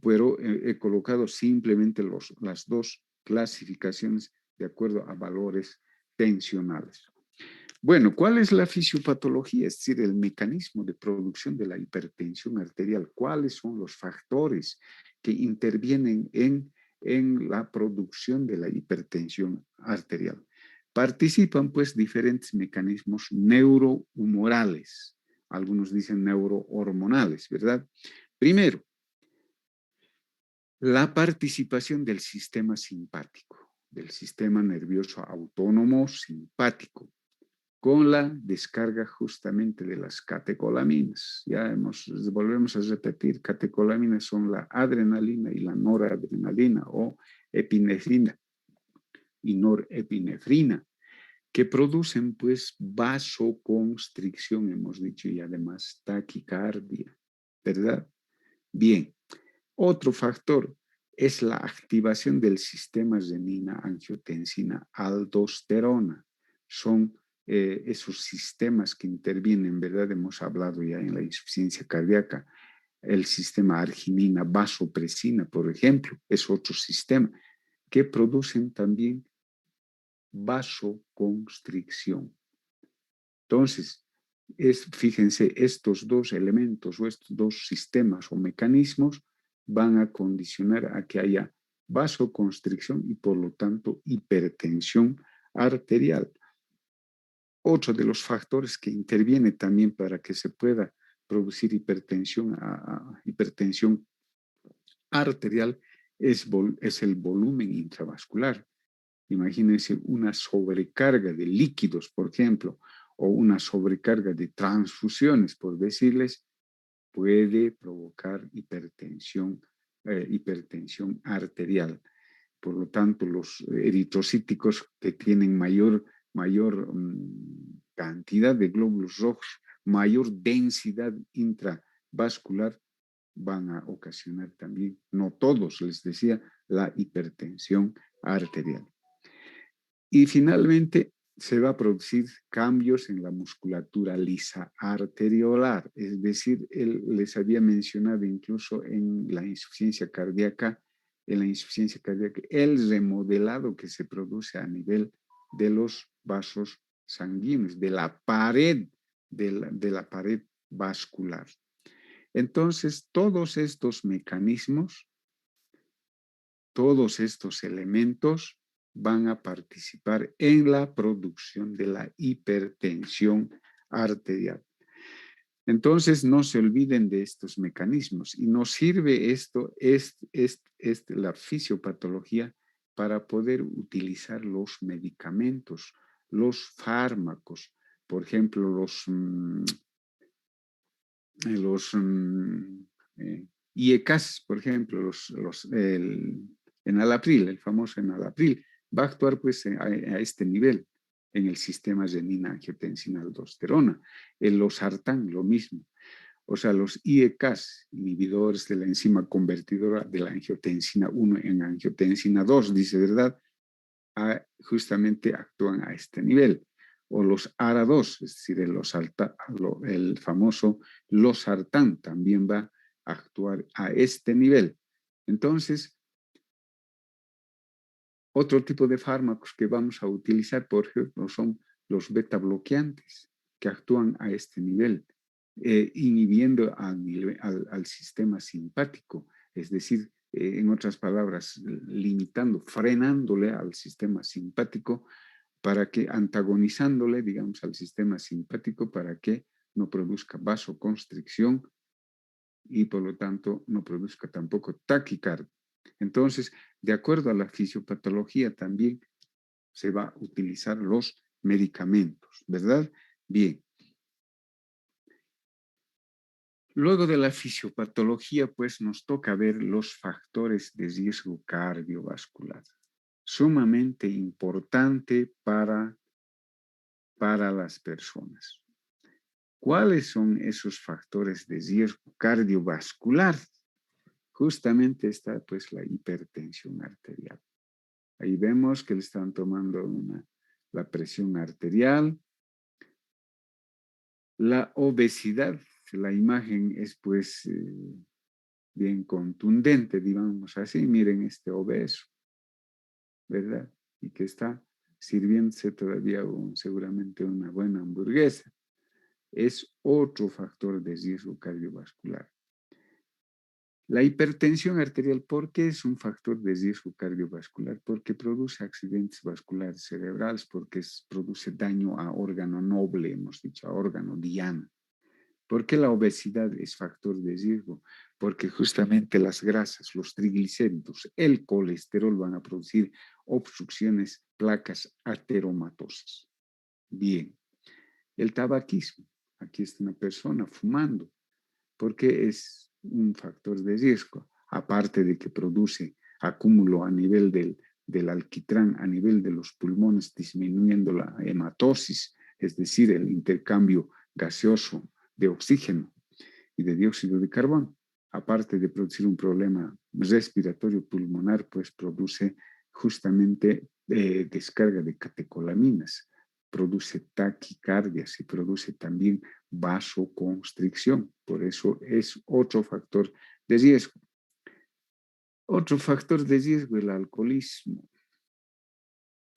pero he colocado simplemente las dos clasificaciones de acuerdo a valores tensionales. Bueno, ¿cuál es la fisiopatología? Es decir, el mecanismo de producción de la hipertensión arterial. ¿Cuáles son los factores que intervienen en la producción de la hipertensión arterial? Participan pues diferentes mecanismos neurohumorales. Algunos dicen neurohormonales, ¿verdad? Primero, la participación del sistema simpático, del sistema nervioso autónomo simpático, con la descarga justamente de las catecolaminas. Volvemos a repetir, catecolaminas son la adrenalina y la noradrenalina o epinefrina y norepinefrina, que producen pues vasoconstricción, hemos dicho, y además taquicardia, ¿verdad? Bien. Otro factor es la activación del sistema renina-angiotensina-aldosterona. Son esos sistemas que intervienen, ¿verdad? Hemos hablado ya en la insuficiencia cardíaca. El sistema arginina-vasopresina, por ejemplo, es otro sistema que producen también vasoconstricción. Entonces, fíjense, estos dos elementos o estos dos sistemas o mecanismos van a condicionar a que haya vasoconstricción y por lo tanto hipertensión arterial. Otro de los factores que interviene también para que se pueda producir hipertensión arterial es el volumen intravascular. Imagínense una sobrecarga de líquidos, por ejemplo, o una sobrecarga de transfusiones, por decirles, puede provocar hipertensión arterial. Por lo tanto, los eritrocíticos que tienen mayor cantidad de glóbulos rojos, mayor densidad intravascular, van a ocasionar también, no todos, les decía, la hipertensión arterial. Y finalmente se va a producir cambios en la musculatura lisa arteriolar, es decir, les había mencionado incluso en la insuficiencia cardíaca, el remodelado que se produce a nivel de los vasos sanguíneos, de la pared, de la pared vascular. Entonces, todos estos mecanismos, todos estos elementos van a participar en la producción de la hipertensión arterial. Entonces, no se olviden de estos mecanismos y nos sirve la fisiopatología para poder utilizar los medicamentos, los fármacos, por ejemplo, los IECAS, por ejemplo, el enalapril, el famoso enalapril, va a actuar pues a este nivel en el sistema renina-angiotensina-aldosterona. El losartán, lo mismo. O sea, los IECAS, inhibidores de la enzima convertidora de la angiotensina 1 en angiotensina 2, dice, ¿verdad? Justamente actúan a este nivel. O los ARA2, es decir, el famoso losartán también va a actuar a este nivel. Entonces, otro tipo de fármacos que vamos a utilizar, por ejemplo, son los beta bloqueantes, que actúan a este nivel, inhibiendo al sistema simpático, es decir, en otras palabras, limitando, frenándole al sistema simpático para que, antagonizándole, digamos, al sistema simpático para que no produzca vasoconstricción y por lo tanto no produzca tampoco taquicardia. Entonces, de acuerdo a la fisiopatología también se va a utilizar los medicamentos, ¿verdad? Bien. Luego de la fisiopatología, pues nos toca ver los factores de riesgo cardiovascular. Sumamente importante para las personas. ¿Cuáles son esos factores de riesgo cardiovascular? Justamente está pues la hipertensión arterial. Ahí vemos que le están tomando la presión arterial. La obesidad, la imagen es pues bien contundente, digamos así. Miren este obeso, ¿verdad? Y que está sirviéndose todavía seguramente una buena hamburguesa. Es otro factor de riesgo cardiovascular. La hipertensión arterial, ¿por qué es un factor de riesgo cardiovascular? Porque produce accidentes vasculares cerebrales, porque produce daño a órgano noble, hemos dicho, a órgano diana. ¿Por qué la obesidad es factor de riesgo? Porque justamente las grasas, los triglicéridos, el colesterol van a producir obstrucciones, placas ateromatosas. Bien, el tabaquismo. Aquí está una persona fumando. ¿Por qué es un factor de riesgo? Aparte de que produce acúmulo a nivel del alquitrán, a nivel de los pulmones, disminuyendo la hematosis, es decir, el intercambio gaseoso de oxígeno y de dióxido de carbono. Aparte de producir un problema respiratorio pulmonar, pues produce justamente descarga de catecolaminas, produce taquicardias y produce también vasoconstricción. Por eso es otro factor de riesgo. Otro factor de riesgo, el alcoholismo.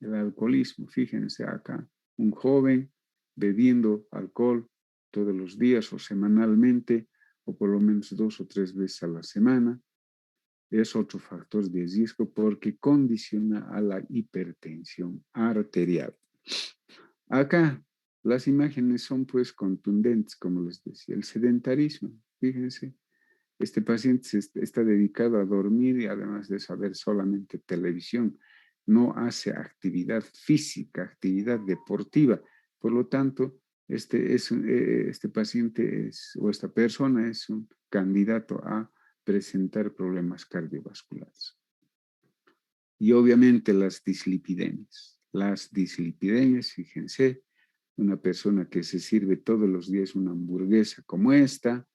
El alcoholismo, fíjense acá, un joven bebiendo alcohol todos los días o semanalmente, o por lo menos 2 o 3 veces a la semana, es otro factor de riesgo porque condiciona a la hipertensión arterial. Acá las imágenes son pues contundentes, como les decía, el sedentarismo, fíjense. Este paciente está dedicado a dormir y además de saber solamente televisión, no hace actividad física, actividad deportiva. Por lo tanto, este paciente o esta persona es un candidato a presentar problemas cardiovasculares. Y obviamente las dislipidemias. Las dislipidemias, fíjense, una persona que se sirve todos los días una hamburguesa como esta,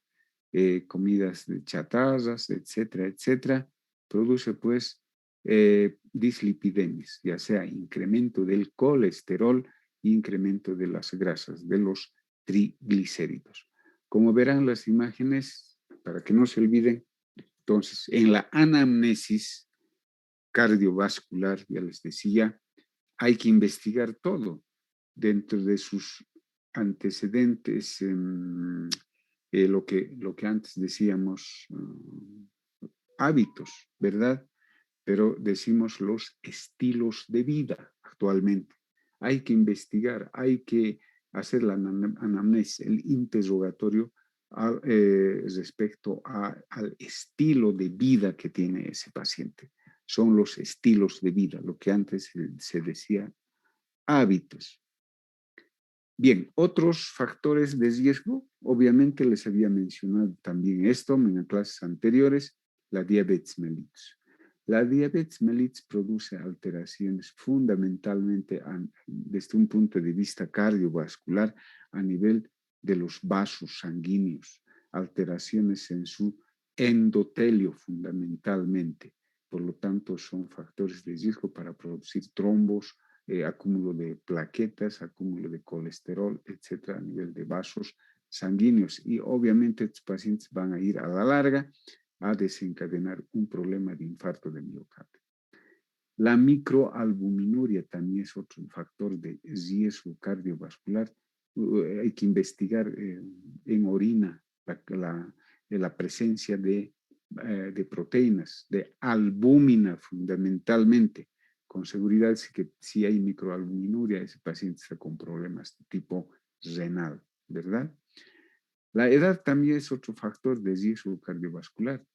comidas de chatarras, etcétera, etcétera, produce pues dislipidemias, ya sea incremento del colesterol, incremento de las grasas, de los triglicéridos. Como verán las imágenes, para que no se olviden, entonces, en la anamnesis cardiovascular, ya les decía, hay que investigar todo dentro de sus antecedentes, lo que antes decíamos, hábitos, ¿verdad? Pero decimos los estilos de vida actualmente. Hay que investigar, hay que hacer la anamnesis, el interrogatorio respecto al estilo de vida que tiene ese paciente. Son los estilos de vida, lo que antes se decía hábitos. Bien, otros factores de riesgo, obviamente les había mencionado también esto en las clases anteriores, la diabetes mellitus. La diabetes mellitus produce alteraciones fundamentalmente desde un punto de vista cardiovascular a nivel de los vasos sanguíneos, alteraciones en su endotelio fundamentalmente. Por lo tanto, son factores de riesgo para producir trombos, acúmulo de plaquetas, acúmulo de colesterol, etcétera, a nivel de vasos sanguíneos. Y obviamente estos pacientes van a ir a la larga a desencadenar un problema de infarto de miocardio. La microalbuminuria también es otro factor de riesgo cardiovascular. Hay que investigar en orina la presencia de proteínas, de albúmina fundamentalmente. Con seguridad, si hay microalbuminuria, ese paciente está con problemas de tipo renal, ¿verdad? La edad también es otro factor de riesgo cardiovascular.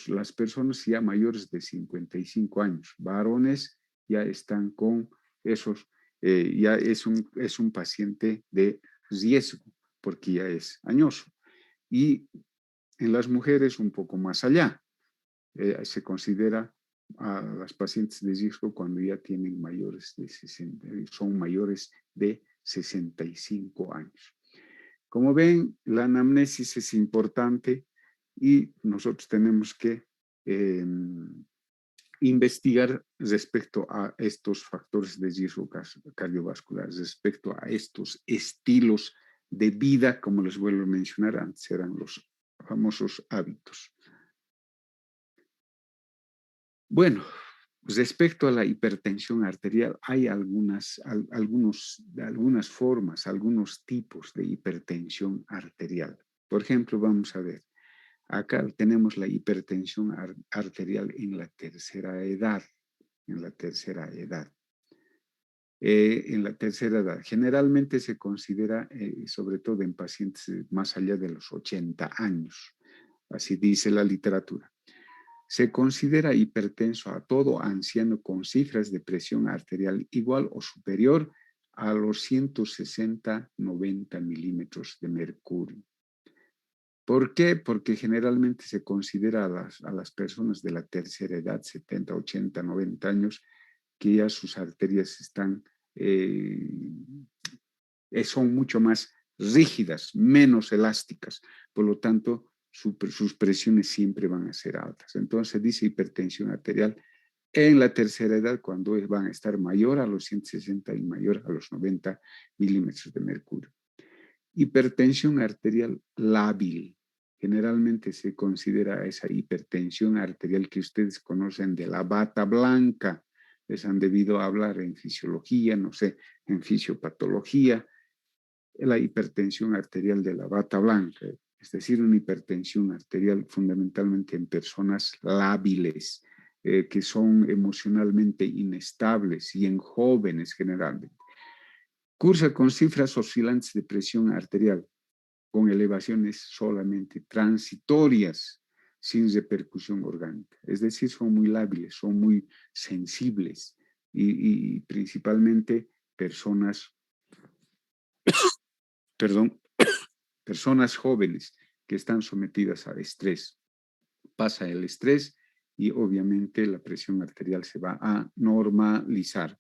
Las personas ya mayores de 55 años, varones, ya están con esos, ya es un paciente de riesgo, porque ya es añoso. Y en las mujeres un poco más allá, se considera a las pacientes de riesgo cuando ya tienen son mayores de 65 años. Como ven, la anamnesis es importante y nosotros tenemos que investigar respecto a estos factores de riesgo cardiovascular, respecto a estos estilos de vida, como les vuelvo a mencionar, antes eran los famosos hábitos. Bueno, respecto a la hipertensión arterial, hay algunas formas, algunos tipos de hipertensión arterial. Por ejemplo, vamos a ver, acá tenemos la hipertensión arterial en la tercera edad. En la tercera edad. Generalmente se considera, sobre todo en pacientes más allá de los 80 años, así dice la literatura. Se considera hipertenso a todo anciano con cifras de presión arterial igual o superior a los 160-90 milímetros de mercurio. ¿Por qué? Porque generalmente se considera a las personas de la tercera edad, 70, 80, 90 años, que ya sus arterias son mucho más rígidas, menos elásticas. Por lo tanto, sus presiones siempre van a ser altas. Entonces dice hipertensión arterial en la tercera edad cuando van a estar mayor a los 160 y mayor a los 90 milímetros de mercurio. Hipertensión arterial lábil. Generalmente se considera esa hipertensión arterial que ustedes conocen de la bata blanca. Les han debido hablar en fisiología, no sé, en fisiopatología, la hipertensión arterial de la bata blanca, es decir, una hipertensión arterial fundamentalmente en personas lábiles, que son emocionalmente inestables y en jóvenes generalmente. Cursa con cifras oscilantes de presión arterial, con elevaciones solamente transitorias, sin repercusión orgánica. Es decir, son muy lábiles, son muy sensibles y principalmente personas, perdón, personas jóvenes que están sometidas al estrés. Pasa el estrés y obviamente la presión arterial se va a normalizar.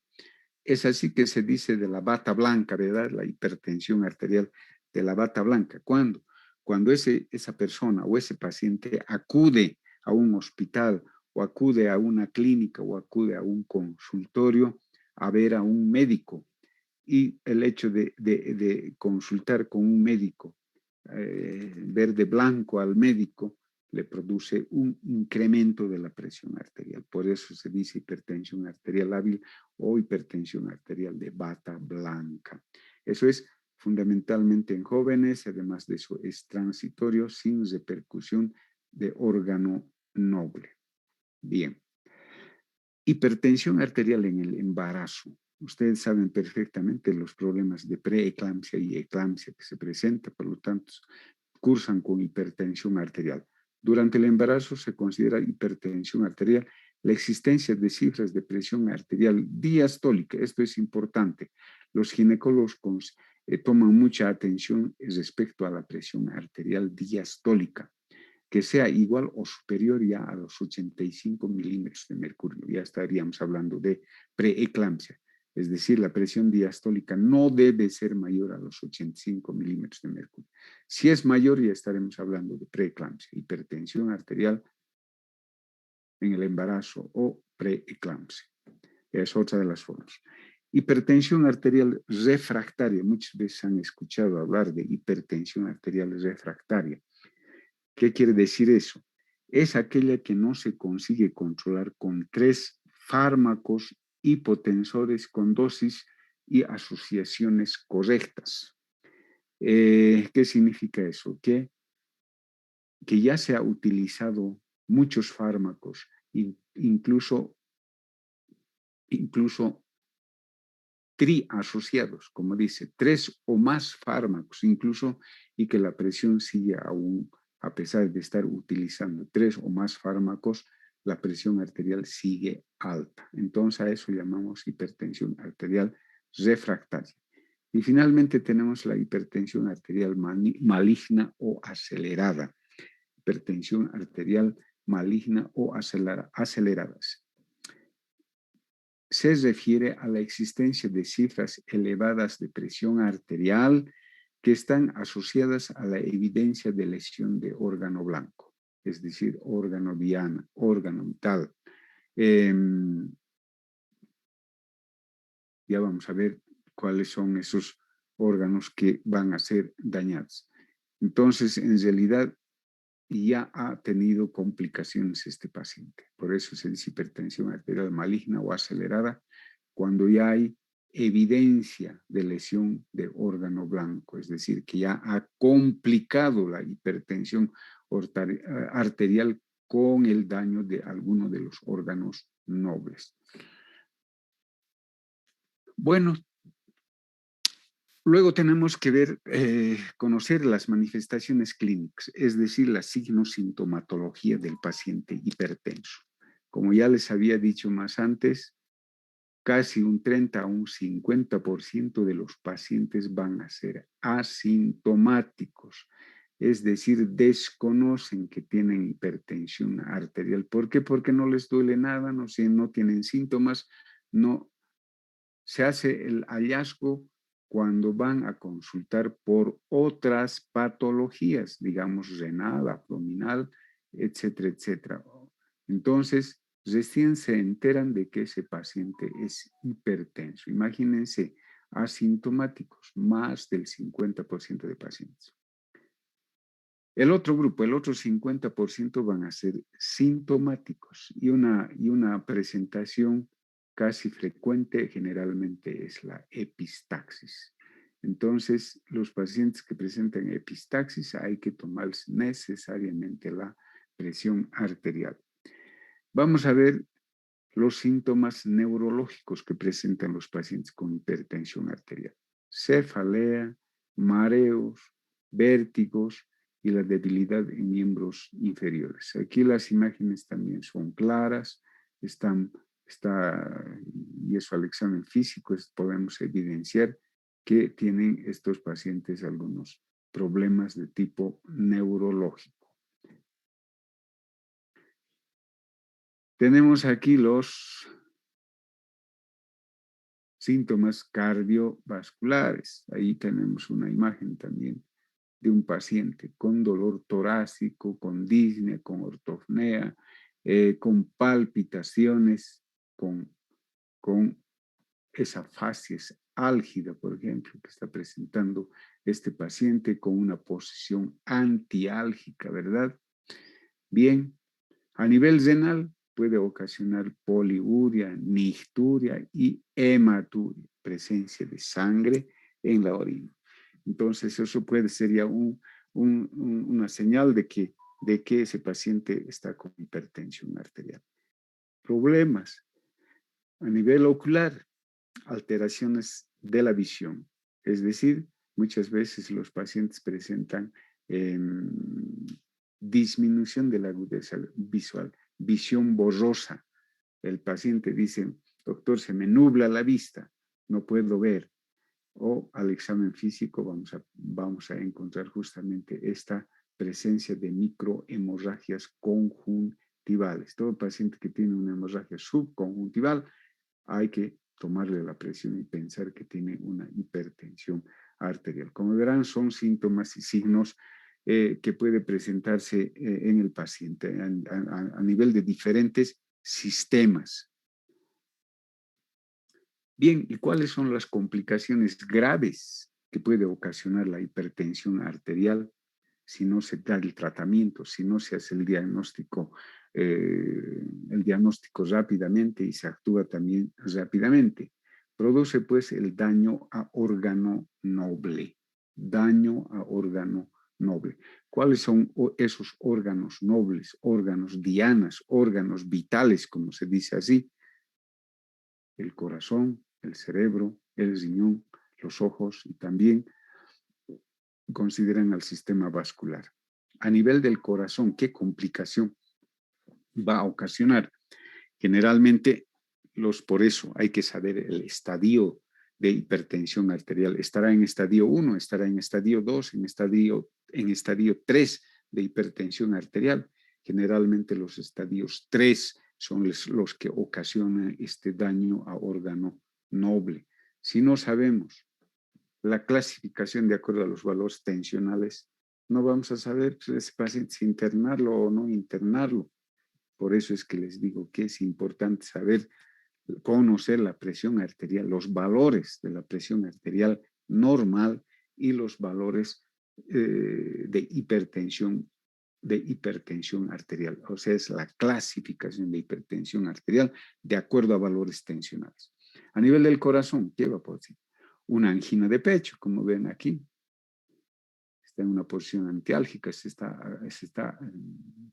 Es así que se dice de la bata blanca, ¿verdad? La hipertensión arterial de la bata blanca. ¿Cuándo? Cuando esa persona o ese paciente acude a un hospital o acude a una clínica o acude a un consultorio a ver a un médico. Y el hecho de consultar con un médico, ver de blanco al médico, le produce un incremento de la presión arterial. Por eso se dice hipertensión arterial lábil o hipertensión arterial de bata blanca. Eso es fundamentalmente en jóvenes, además de eso es transitorio sin repercusión de órgano noble. Bien. Hipertensión arterial en el embarazo. Ustedes saben perfectamente los problemas de preeclampsia y eclampsia que se presentan, por lo tanto, cursan con hipertensión arterial. Durante el embarazo se considera hipertensión arterial la existencia de cifras de presión arterial diastólica. Esto es importante. Los ginecólogos toman mucha atención respecto a la presión arterial diastólica, que sea igual o superior ya a los 85 milímetros de mercurio. Ya estaríamos hablando de preeclampsia. Es decir, la presión diastólica no debe ser mayor a los 85 milímetros de mercurio. Si es mayor, ya estaremos hablando de preeclampsia, hipertensión arterial en el embarazo o preeclampsia. Es otra de las formas. Hipertensión arterial refractaria. Muchas veces han escuchado hablar de hipertensión arterial refractaria. ¿Qué quiere decir eso? Es aquella que no se consigue controlar con 3 fármacos hipotensores con dosis y asociaciones correctas. ¿Qué significa eso? Que ya se ha utilizado muchos fármacos, incluso triasociados, como dice, 3 o más fármacos, incluso, y que la presión sigue aún, a pesar de estar utilizando 3 o más fármacos, la presión arterial sigue alta. Entonces a eso llamamos hipertensión arterial refractaria. Y finalmente tenemos la hipertensión arterial maligna o acelerada. Hipertensión arterial maligna o aceleradas. Se refiere a la existencia de cifras elevadas de presión arterial que están asociadas a la evidencia de lesión de órgano blanco, es decir, órgano diana, órgano vital. Ya vamos a ver cuáles son esos órganos que van a ser dañados. Entonces, en realidad, ya ha tenido complicaciones este paciente. Por eso se dice hipertensión arterial maligna o acelerada, cuando ya hay evidencia de lesión de órgano blanco, es decir, que ya ha complicado la hipertensión arterial con el daño de alguno de los órganos nobles. Bueno, luego tenemos que ver, conocer las manifestaciones clínicas, es decir, la signosintomatología del paciente hipertenso. Como ya les había dicho más antes, casi un 30 a un 50% de los pacientes van a ser asintomáticos, es decir, desconocen que tienen hipertensión arterial. ¿Por qué? Porque no les duele nada, no tienen síntomas, no se hace el hallazgo cuando van a consultar por otras patologías, digamos renal, abdominal, etcétera, etcétera. Entonces, recién se enteran de que ese paciente es hipertenso. Imagínense, asintomáticos, más del 50% de pacientes. El otro grupo, el otro 50% van a ser sintomáticos y una presentación casi frecuente generalmente es la epistaxis. Entonces, los pacientes que presentan epistaxis hay que tomar necesariamente la presión arterial. Vamos a ver los síntomas neurológicos que presentan los pacientes con hipertensión arterial. Cefalea, mareos, vértigos y la debilidad en miembros inferiores. Aquí las imágenes también son claras, y eso al examen físico podemos evidenciar que tienen estos pacientes algunos problemas de tipo neurológico. Tenemos aquí los síntomas cardiovasculares. Ahí tenemos una imagen también de un paciente con dolor torácico, con disnea, con ortopnea, con palpitaciones, con esa facies álgida, por ejemplo, que está presentando este paciente con una posición antiálgica, ¿verdad? Bien, a nivel renal puede ocasionar poliuria, nicturia y hematuria, presencia de sangre en la orina. Entonces, eso puede ser ya una señal de que ese paciente está con hipertensión arterial. Problemas a nivel ocular, alteraciones de la visión. Es decir, muchas veces los pacientes presentan disminución de la agudeza visual, visión borrosa. El paciente dice, doctor, se me nubla la vista, no puedo ver. O al examen físico vamos a encontrar justamente esta presencia de microhemorragias conjuntivales. Todo paciente que tiene una hemorragia subconjuntival hay que tomarle la presión y pensar que tiene una hipertensión arterial. Como verán, son síntomas y signos que puede presentarse en el paciente a nivel de diferentes sistemas. Bien, ¿y cuáles son las complicaciones graves que puede ocasionar la hipertensión arterial si no se da el tratamiento, si no se hace el diagnóstico rápidamente y se actúa también rápidamente? Produce pues el daño a órgano noble. Daño a órgano noble. ¿Cuáles son esos órganos nobles, órganos dianas, órganos vitales, como se dice así? El corazón, el cerebro, el riñón, los ojos y también consideran al sistema vascular. A nivel del corazón, ¿qué complicación va a ocasionar? Generalmente, por eso hay que saber el estadio de hipertensión arterial. Estará en estadio 1, estará en estadio 2, en estadio 3 de hipertensión arterial. Generalmente los estadios 3 son los que ocasionan este daño a órgano noble. Si no sabemos la clasificación de acuerdo a los valores tensionales, no vamos a saber si ese paciente si internarlo o no internarlo. Por eso es que les digo que es importante saber, conocer la presión arterial, los valores de la presión arterial normal y los valores de hipertensión arterial. O sea, es la clasificación de hipertensión arterial de acuerdo a valores tensionales. A nivel del corazón, ¿qué va a poder ser? Una angina de pecho, como ven aquí. Está en una posición antiálgica, se está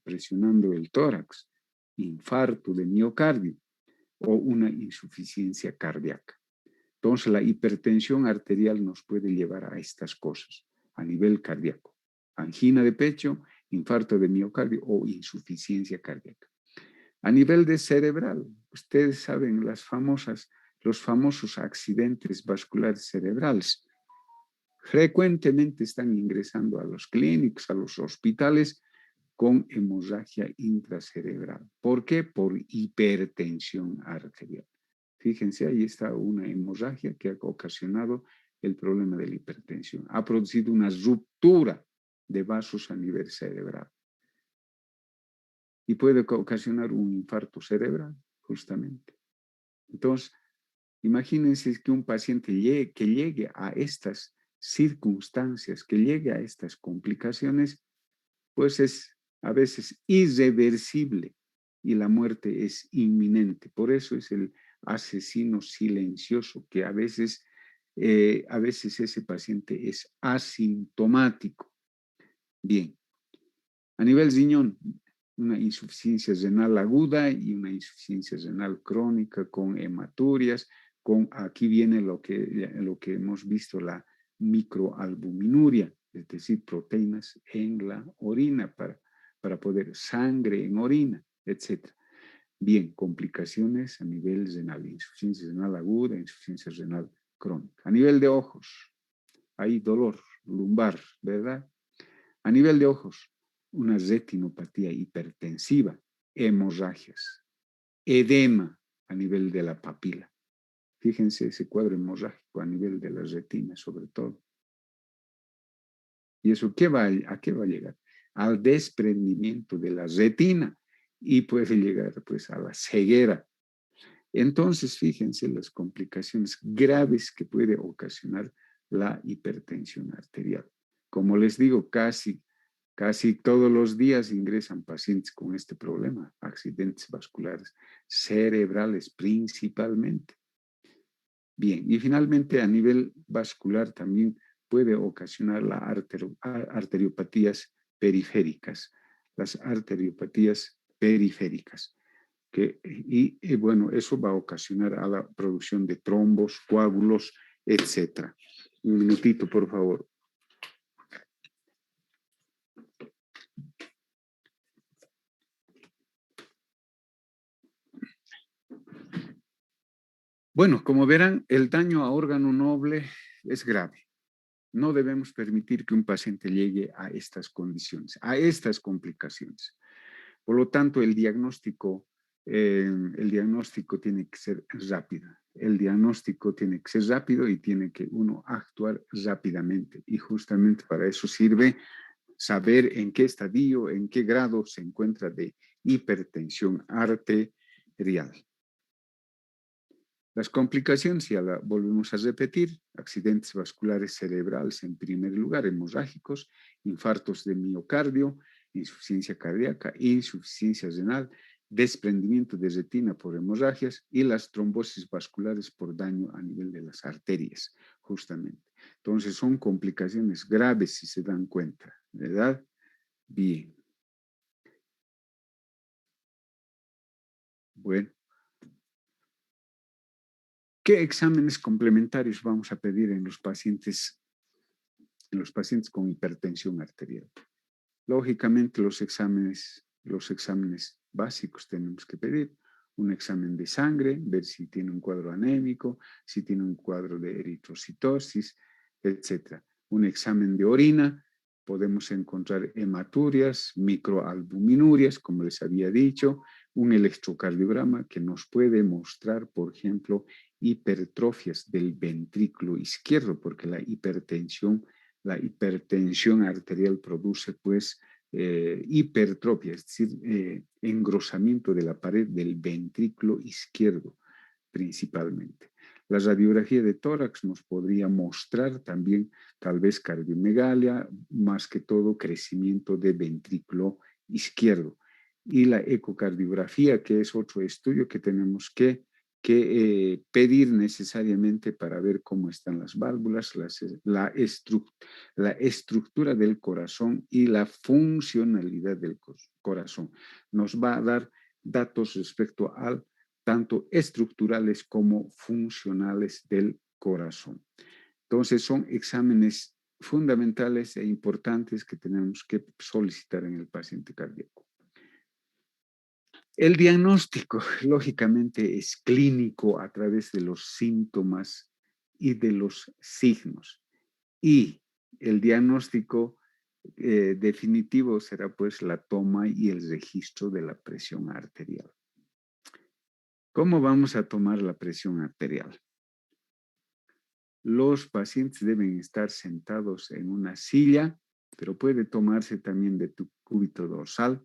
presionando el tórax. Infarto de miocardio o una insuficiencia cardíaca. Entonces, la hipertensión arterial nos puede llevar a estas cosas a nivel cardíaco. Angina de pecho, infarto de miocardio o insuficiencia cardíaca. A nivel de cerebral, ustedes saben los famosos accidentes vasculares cerebrales. Frecuentemente están ingresando a los clínicos, a los hospitales con hemorragia intracerebral. ¿Por qué? Por hipertensión arterial. Fíjense, ahí está una hemorragia que ha ocasionado el problema de la hipertensión. Ha producido una ruptura de vasos a nivel cerebral. Y puede ocasionar un infarto cerebral, justamente. Entonces, imagínense que un paciente que llegue a estas circunstancias, que llegue a estas complicaciones, pues es a veces irreversible y la muerte es inminente. Por eso es el asesino silencioso, que a veces ese paciente es asintomático. Bien, a nivel riñón, una insuficiencia renal aguda y una insuficiencia renal crónica con hematurias, aquí viene lo que hemos visto, la microalbuminuria, es decir, proteínas en la orina para poder sangre en orina, etc. Bien, complicaciones a nivel renal, insuficiencia renal aguda, insuficiencia renal crónica. A nivel de ojos, hay dolor lumbar, ¿verdad? A nivel de ojos, una retinopatía hipertensiva, hemorragias, edema a nivel de la papila. Fíjense ese cuadro hemorrágico a nivel de la retina, sobre todo. ¿Y eso a qué va a llegar? Al desprendimiento de la retina y puede llegar pues a la ceguera. Entonces, fíjense las complicaciones graves que puede ocasionar la hipertensión arterial. Como les digo, casi todos los días ingresan pacientes con este problema, accidentes vasculares cerebrales principalmente. Bien, y finalmente a nivel vascular también puede ocasionar las arteriopatías periféricas, las arteriopatías periféricas. Bueno, eso va a ocasionar a la producción de trombos, coágulos, etc. Un minutito, por favor. Bueno, como verán, el daño a órgano noble es grave. No debemos permitir que un paciente llegue a estas condiciones, a estas complicaciones. Por lo tanto, el diagnóstico tiene que ser rápido. El diagnóstico tiene que ser rápido y tiene que uno actuar rápidamente. Y justamente para eso sirve saber en qué estadio, en qué grado se encuentra de hipertensión arterial. Las complicaciones, ya la volvemos a repetir, accidentes vasculares cerebrales en primer lugar, hemorrágicos, infartos de miocardio, insuficiencia cardíaca, insuficiencia renal, desprendimiento de retina por hemorragias y las trombosis vasculares por daño a nivel de las arterias, justamente. Entonces son complicaciones graves si se dan cuenta, ¿verdad? Bien. Bueno. ¿Qué exámenes complementarios vamos a pedir en los pacientes con hipertensión arterial? Lógicamente, los exámenes básicos tenemos que pedir. Un examen de sangre, ver si tiene un cuadro anémico, si tiene un cuadro de eritrocitosis, etc. Un examen de orina, podemos encontrar hematurias, microalbuminurias, como les había dicho, un electrocardiograma que nos puede mostrar, por ejemplo, hipertrofias del ventrículo izquierdo, porque la hipertensión arterial produce pues hipertrofia, es decir, engrosamiento de la pared del ventrículo izquierdo principalmente. La radiografía de tórax nos podría mostrar también tal vez cardiomegalia, más que todo crecimiento de ventrículo izquierdo. Y la ecocardiografía, que es otro estudio que tenemos que pedir necesariamente para ver cómo están las válvulas, la estructura del corazón y la funcionalidad del corazón. Nos va a dar datos respecto al tanto estructurales como funcionales del corazón. Entonces son exámenes fundamentales e importantes que tenemos que solicitar en el paciente cardíaco. El diagnóstico, lógicamente, es clínico a través de los síntomas y de los signos. Y el diagnóstico definitivo será pues la toma y el registro de la presión arterial. ¿Cómo vamos a tomar la presión arterial? Los pacientes deben estar sentados en una silla, pero puede tomarse también de tu cúbito dorsal.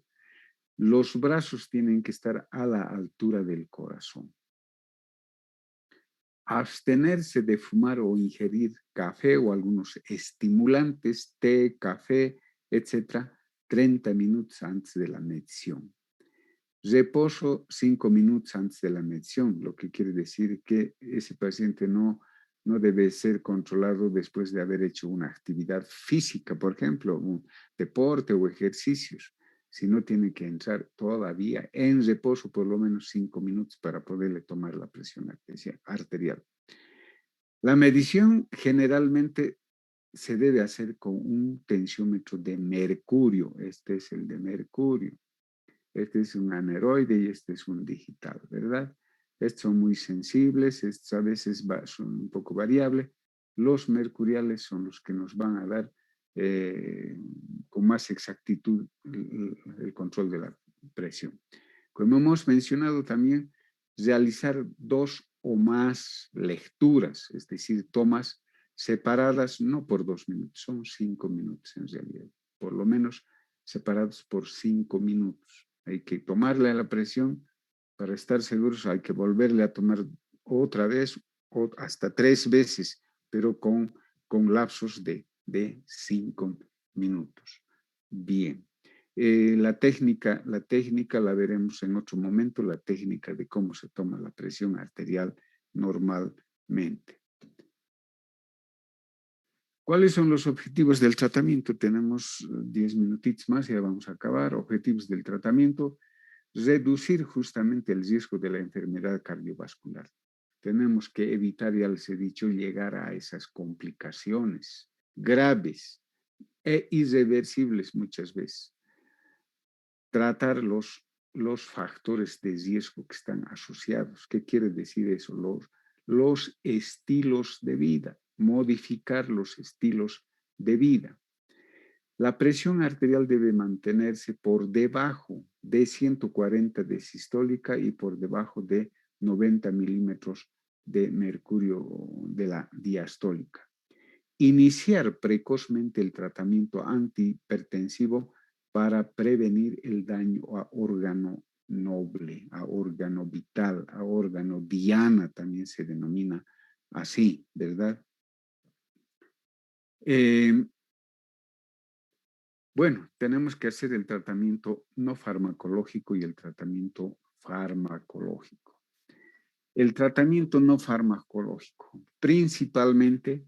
Los brazos tienen que estar a la altura del corazón. Abstenerse de fumar o ingerir café o algunos estimulantes, té, café, etc., 30 minutos antes de la medición. Reposo 5 minutos antes de la medición, lo que quiere decir que ese paciente no debe ser controlado después de haber hecho una actividad física, por ejemplo, un deporte o ejercicios, sino tiene que entrar todavía en reposo por lo menos 5 minutos para poderle tomar la presión arterial. La medición generalmente se debe hacer con un tensiómetro de mercurio. Este es el de mercurio. Este es un aneroide y este es un digital, ¿verdad? Estos son muy sensibles, estos a veces son un poco variables. Los mercuriales son los que nos van a dar con más exactitud el control de la presión. Como hemos mencionado también, realizar 2 o más lecturas, es decir, tomas separadas no por 2 minutos, son 5 minutos en realidad, por lo menos separados por 5 minutos. Hay que tomarle a la presión para estar seguros, hay que volverle a tomar otra vez o hasta 3 veces, pero con lapsos de 5 minutos. Bien. La técnica la veremos en otro momento, la técnica de cómo se toma la presión arterial normalmente. ¿Cuáles son los objetivos del tratamiento? Tenemos 10 minutitos más y ya vamos a acabar. Objetivos del tratamiento: reducir justamente el riesgo de la enfermedad cardiovascular. Tenemos que evitar, ya les he dicho, llegar a esas complicaciones graves e irreversibles muchas veces. Tratar los factores de riesgo que están asociados. ¿Qué quiere decir eso? Los estilos de vida, modificar los estilos de vida. La presión arterial debe mantenerse por debajo de 140 de sistólica y por debajo de 90 milímetros de mercurio de la diastólica. Iniciar precozmente el tratamiento antihipertensivo para prevenir el daño a órgano noble, a órgano vital, a órgano diana, también se denomina así, ¿verdad? Bueno, tenemos que hacer el tratamiento no farmacológico y el tratamiento farmacológico. El tratamiento no farmacológico, principalmente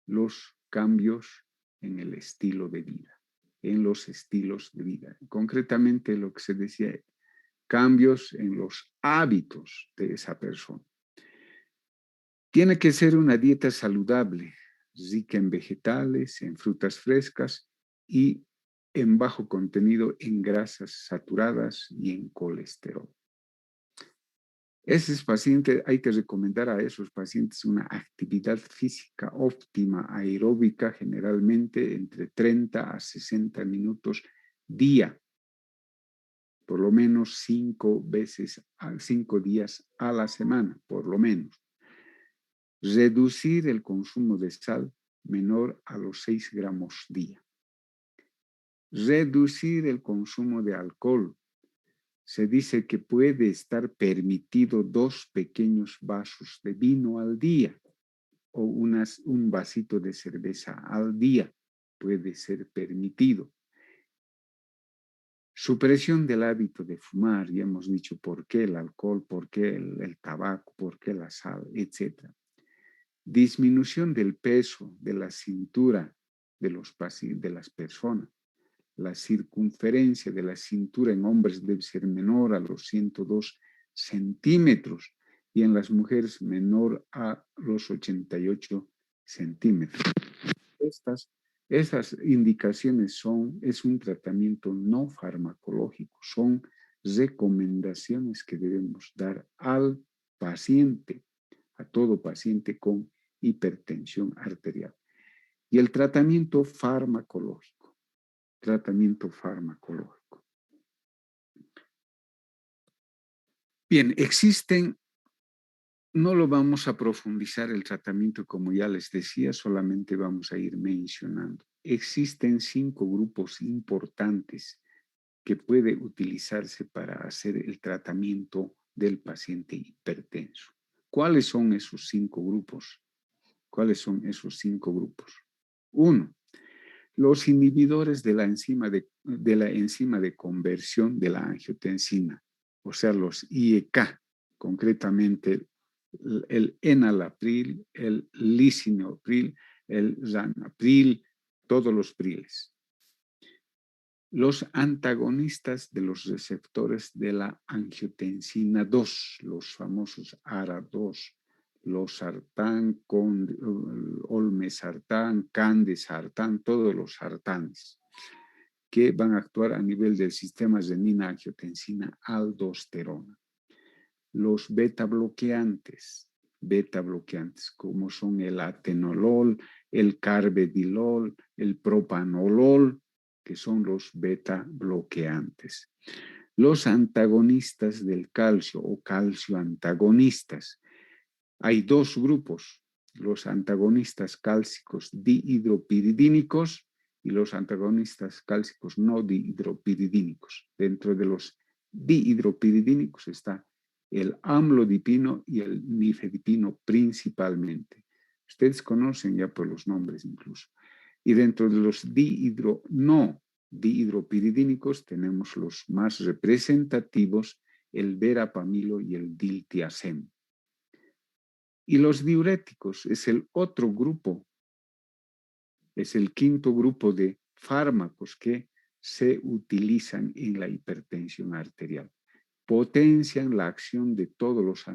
los cambios en el estilo de vida, en los estilos de vida. Concretamente lo que se decía, cambios en los hábitos de esa persona. Tiene que ser una dieta saludable, rica en vegetales, en frutas frescas y en bajo contenido en grasas saturadas y en colesterol. Esos pacientes, hay que recomendar a esos pacientes una actividad física óptima, aeróbica, generalmente entre 30 a 60 minutos día, por lo menos 5 días a la semana, por lo menos. Reducir el consumo de sal menor a los 6 gramos día. Reducir el consumo de alcohol. Se dice que puede estar permitido 2 pequeños vasos de vino al día o un vasito de cerveza al día puede ser permitido. Supresión del hábito de fumar, ya hemos dicho por qué el alcohol, por qué el tabaco, por qué la sal, etc. Disminución del peso de la cintura de las personas. La circunferencia de la cintura en hombres debe ser menor a los 102 centímetros y en las mujeres menor a los 88 centímetros. Estas indicaciones es un tratamiento no farmacológico, son recomendaciones que debemos dar al paciente, a todo paciente con hipertensión arterial. Y el tratamiento farmacológico. Bien, no lo vamos a profundizar el tratamiento como ya les decía, solamente vamos a ir mencionando. Existen 5 grupos importantes que puede utilizarse para hacer el tratamiento del paciente hipertenso. ¿Cuáles son esos 5 grupos? ¿Cuáles son esos 5 grupos? 1. Los inhibidores de la enzima de conversión de la angiotensina, o sea, los IEK, concretamente el enalapril, el lisinopril, el ranapril, todos los priles. Los antagonistas de los receptores de la angiotensina 2, los famosos ARA2, los sartán, olmesartán, candesartán, todos los sartanes, que van a actuar a nivel del sistema renina, angiotensina, aldosterona. Los beta bloqueantes como son el atenolol, el carvedilol, el propanolol, que son los beta bloqueantes. Los antagonistas del calcio o calcio antagonistas. Hay 2 grupos, los antagonistas cálcicos dihidropiridínicos y los antagonistas cálcicos no dihidropiridínicos. Dentro de los dihidropiridínicos está el amlodipino y el nifedipino principalmente. Ustedes conocen ya por los nombres incluso. Y dentro de los no dihidropiridínicos tenemos los más representativos, el verapamilo y el diltiazem. Y los diuréticos es el otro grupo, es el 5º grupo de fármacos que se utilizan en la hipertensión arterial. Potencian la acción de todos los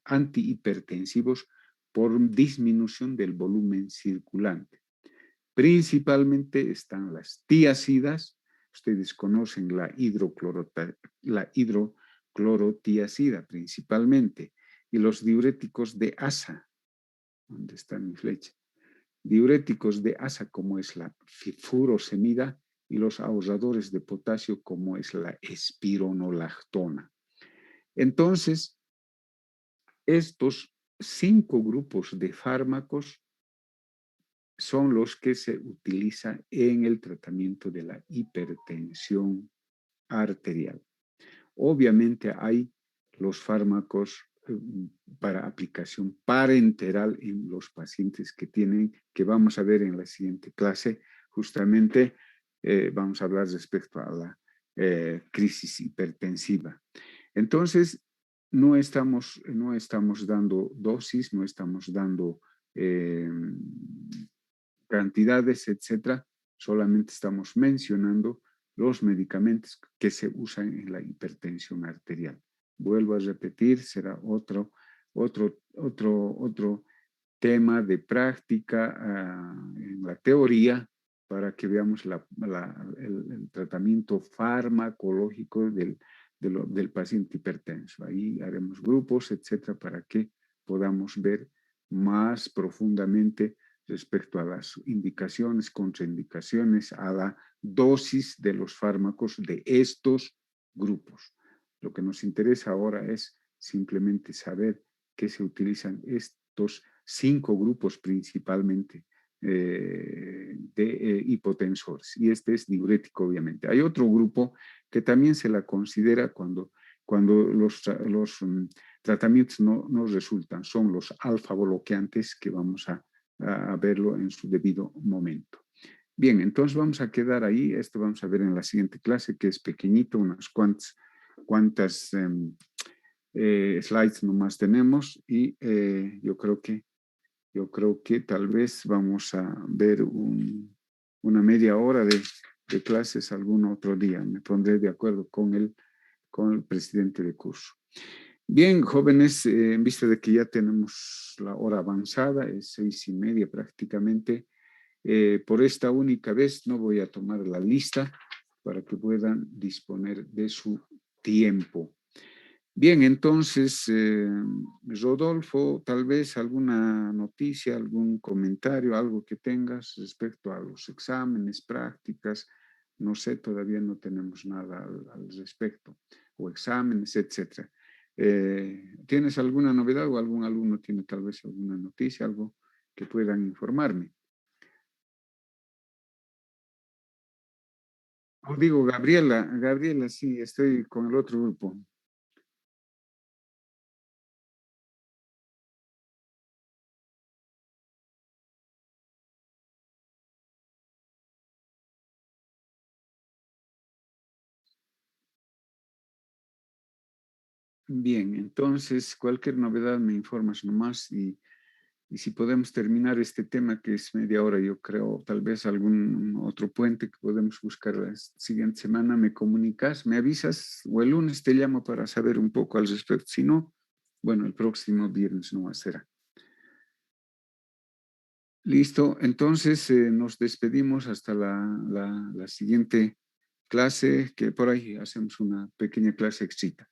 antihipertensivos por disminución del volumen circulante. Principalmente están las tiazidas, ustedes conocen la hidroclorotiazida principalmente, y los diuréticos de asa, ¿dónde está mi flecha? Diuréticos de asa como es la furosemida y los ahorradores de potasio como es la espironolactona. Entonces, estos 5 grupos de fármacos son los que se utilizan en el tratamiento de la hipertensión arterial. Obviamente hay los fármacos para aplicación parenteral en los pacientes que vamos a ver en la siguiente clase. Justamente vamos a hablar respecto a la crisis hipertensiva. Entonces, no estamos dando dosis, no estamos dando cantidades, etcétera, solamente estamos mencionando los medicamentos que se usan en la hipertensión arterial. Vuelvo a repetir, será otro tema de práctica en la teoría para que veamos el tratamiento farmacológico del paciente hipertenso. Ahí haremos grupos, etcétera, para que podamos ver más profundamente respecto a las indicaciones, contraindicaciones, a la dosis de los fármacos de estos grupos. Lo que nos interesa ahora es simplemente saber que se utilizan estos 5 grupos principalmente de hipotensores, y este es diurético obviamente. Hay otro grupo que también se la considera cuando los tratamientos no resultan, son los alfa bloqueantes, que vamos a verlo en su debido momento. Bien, entonces vamos a quedar ahí. Esto vamos a ver en la siguiente clase, que es pequeñito, unas cuantas slides nomás tenemos, y yo creo que tal vez vamos a ver una media hora de clases algún otro día. Me pondré de acuerdo con el presidente de curso. Bien, jóvenes, en vista de que ya tenemos la hora avanzada, es 6:30 prácticamente, por esta única vez no voy a tomar la lista para que puedan disponer de su tiempo. Bien, entonces, Rodolfo, tal vez alguna noticia, algún comentario, algo que tengas respecto a los exámenes, prácticas, no sé, todavía no tenemos nada al respecto, o exámenes, etcétera. ¿Tienes alguna novedad o algún alumno tiene tal vez alguna noticia, algo que puedan informarme? O digo, Gabriela, sí, estoy con el otro grupo. Bien, entonces cualquier novedad me informas nomás y si podemos terminar este tema que es media hora, yo creo, tal vez algún otro puente que podemos buscar la siguiente semana, me comunicas, me avisas o el lunes te llamo para saber un poco al respecto. Si no, bueno, el próximo viernes no será. Listo, entonces nos despedimos hasta la siguiente clase, que por ahí hacemos una pequeña clase exita.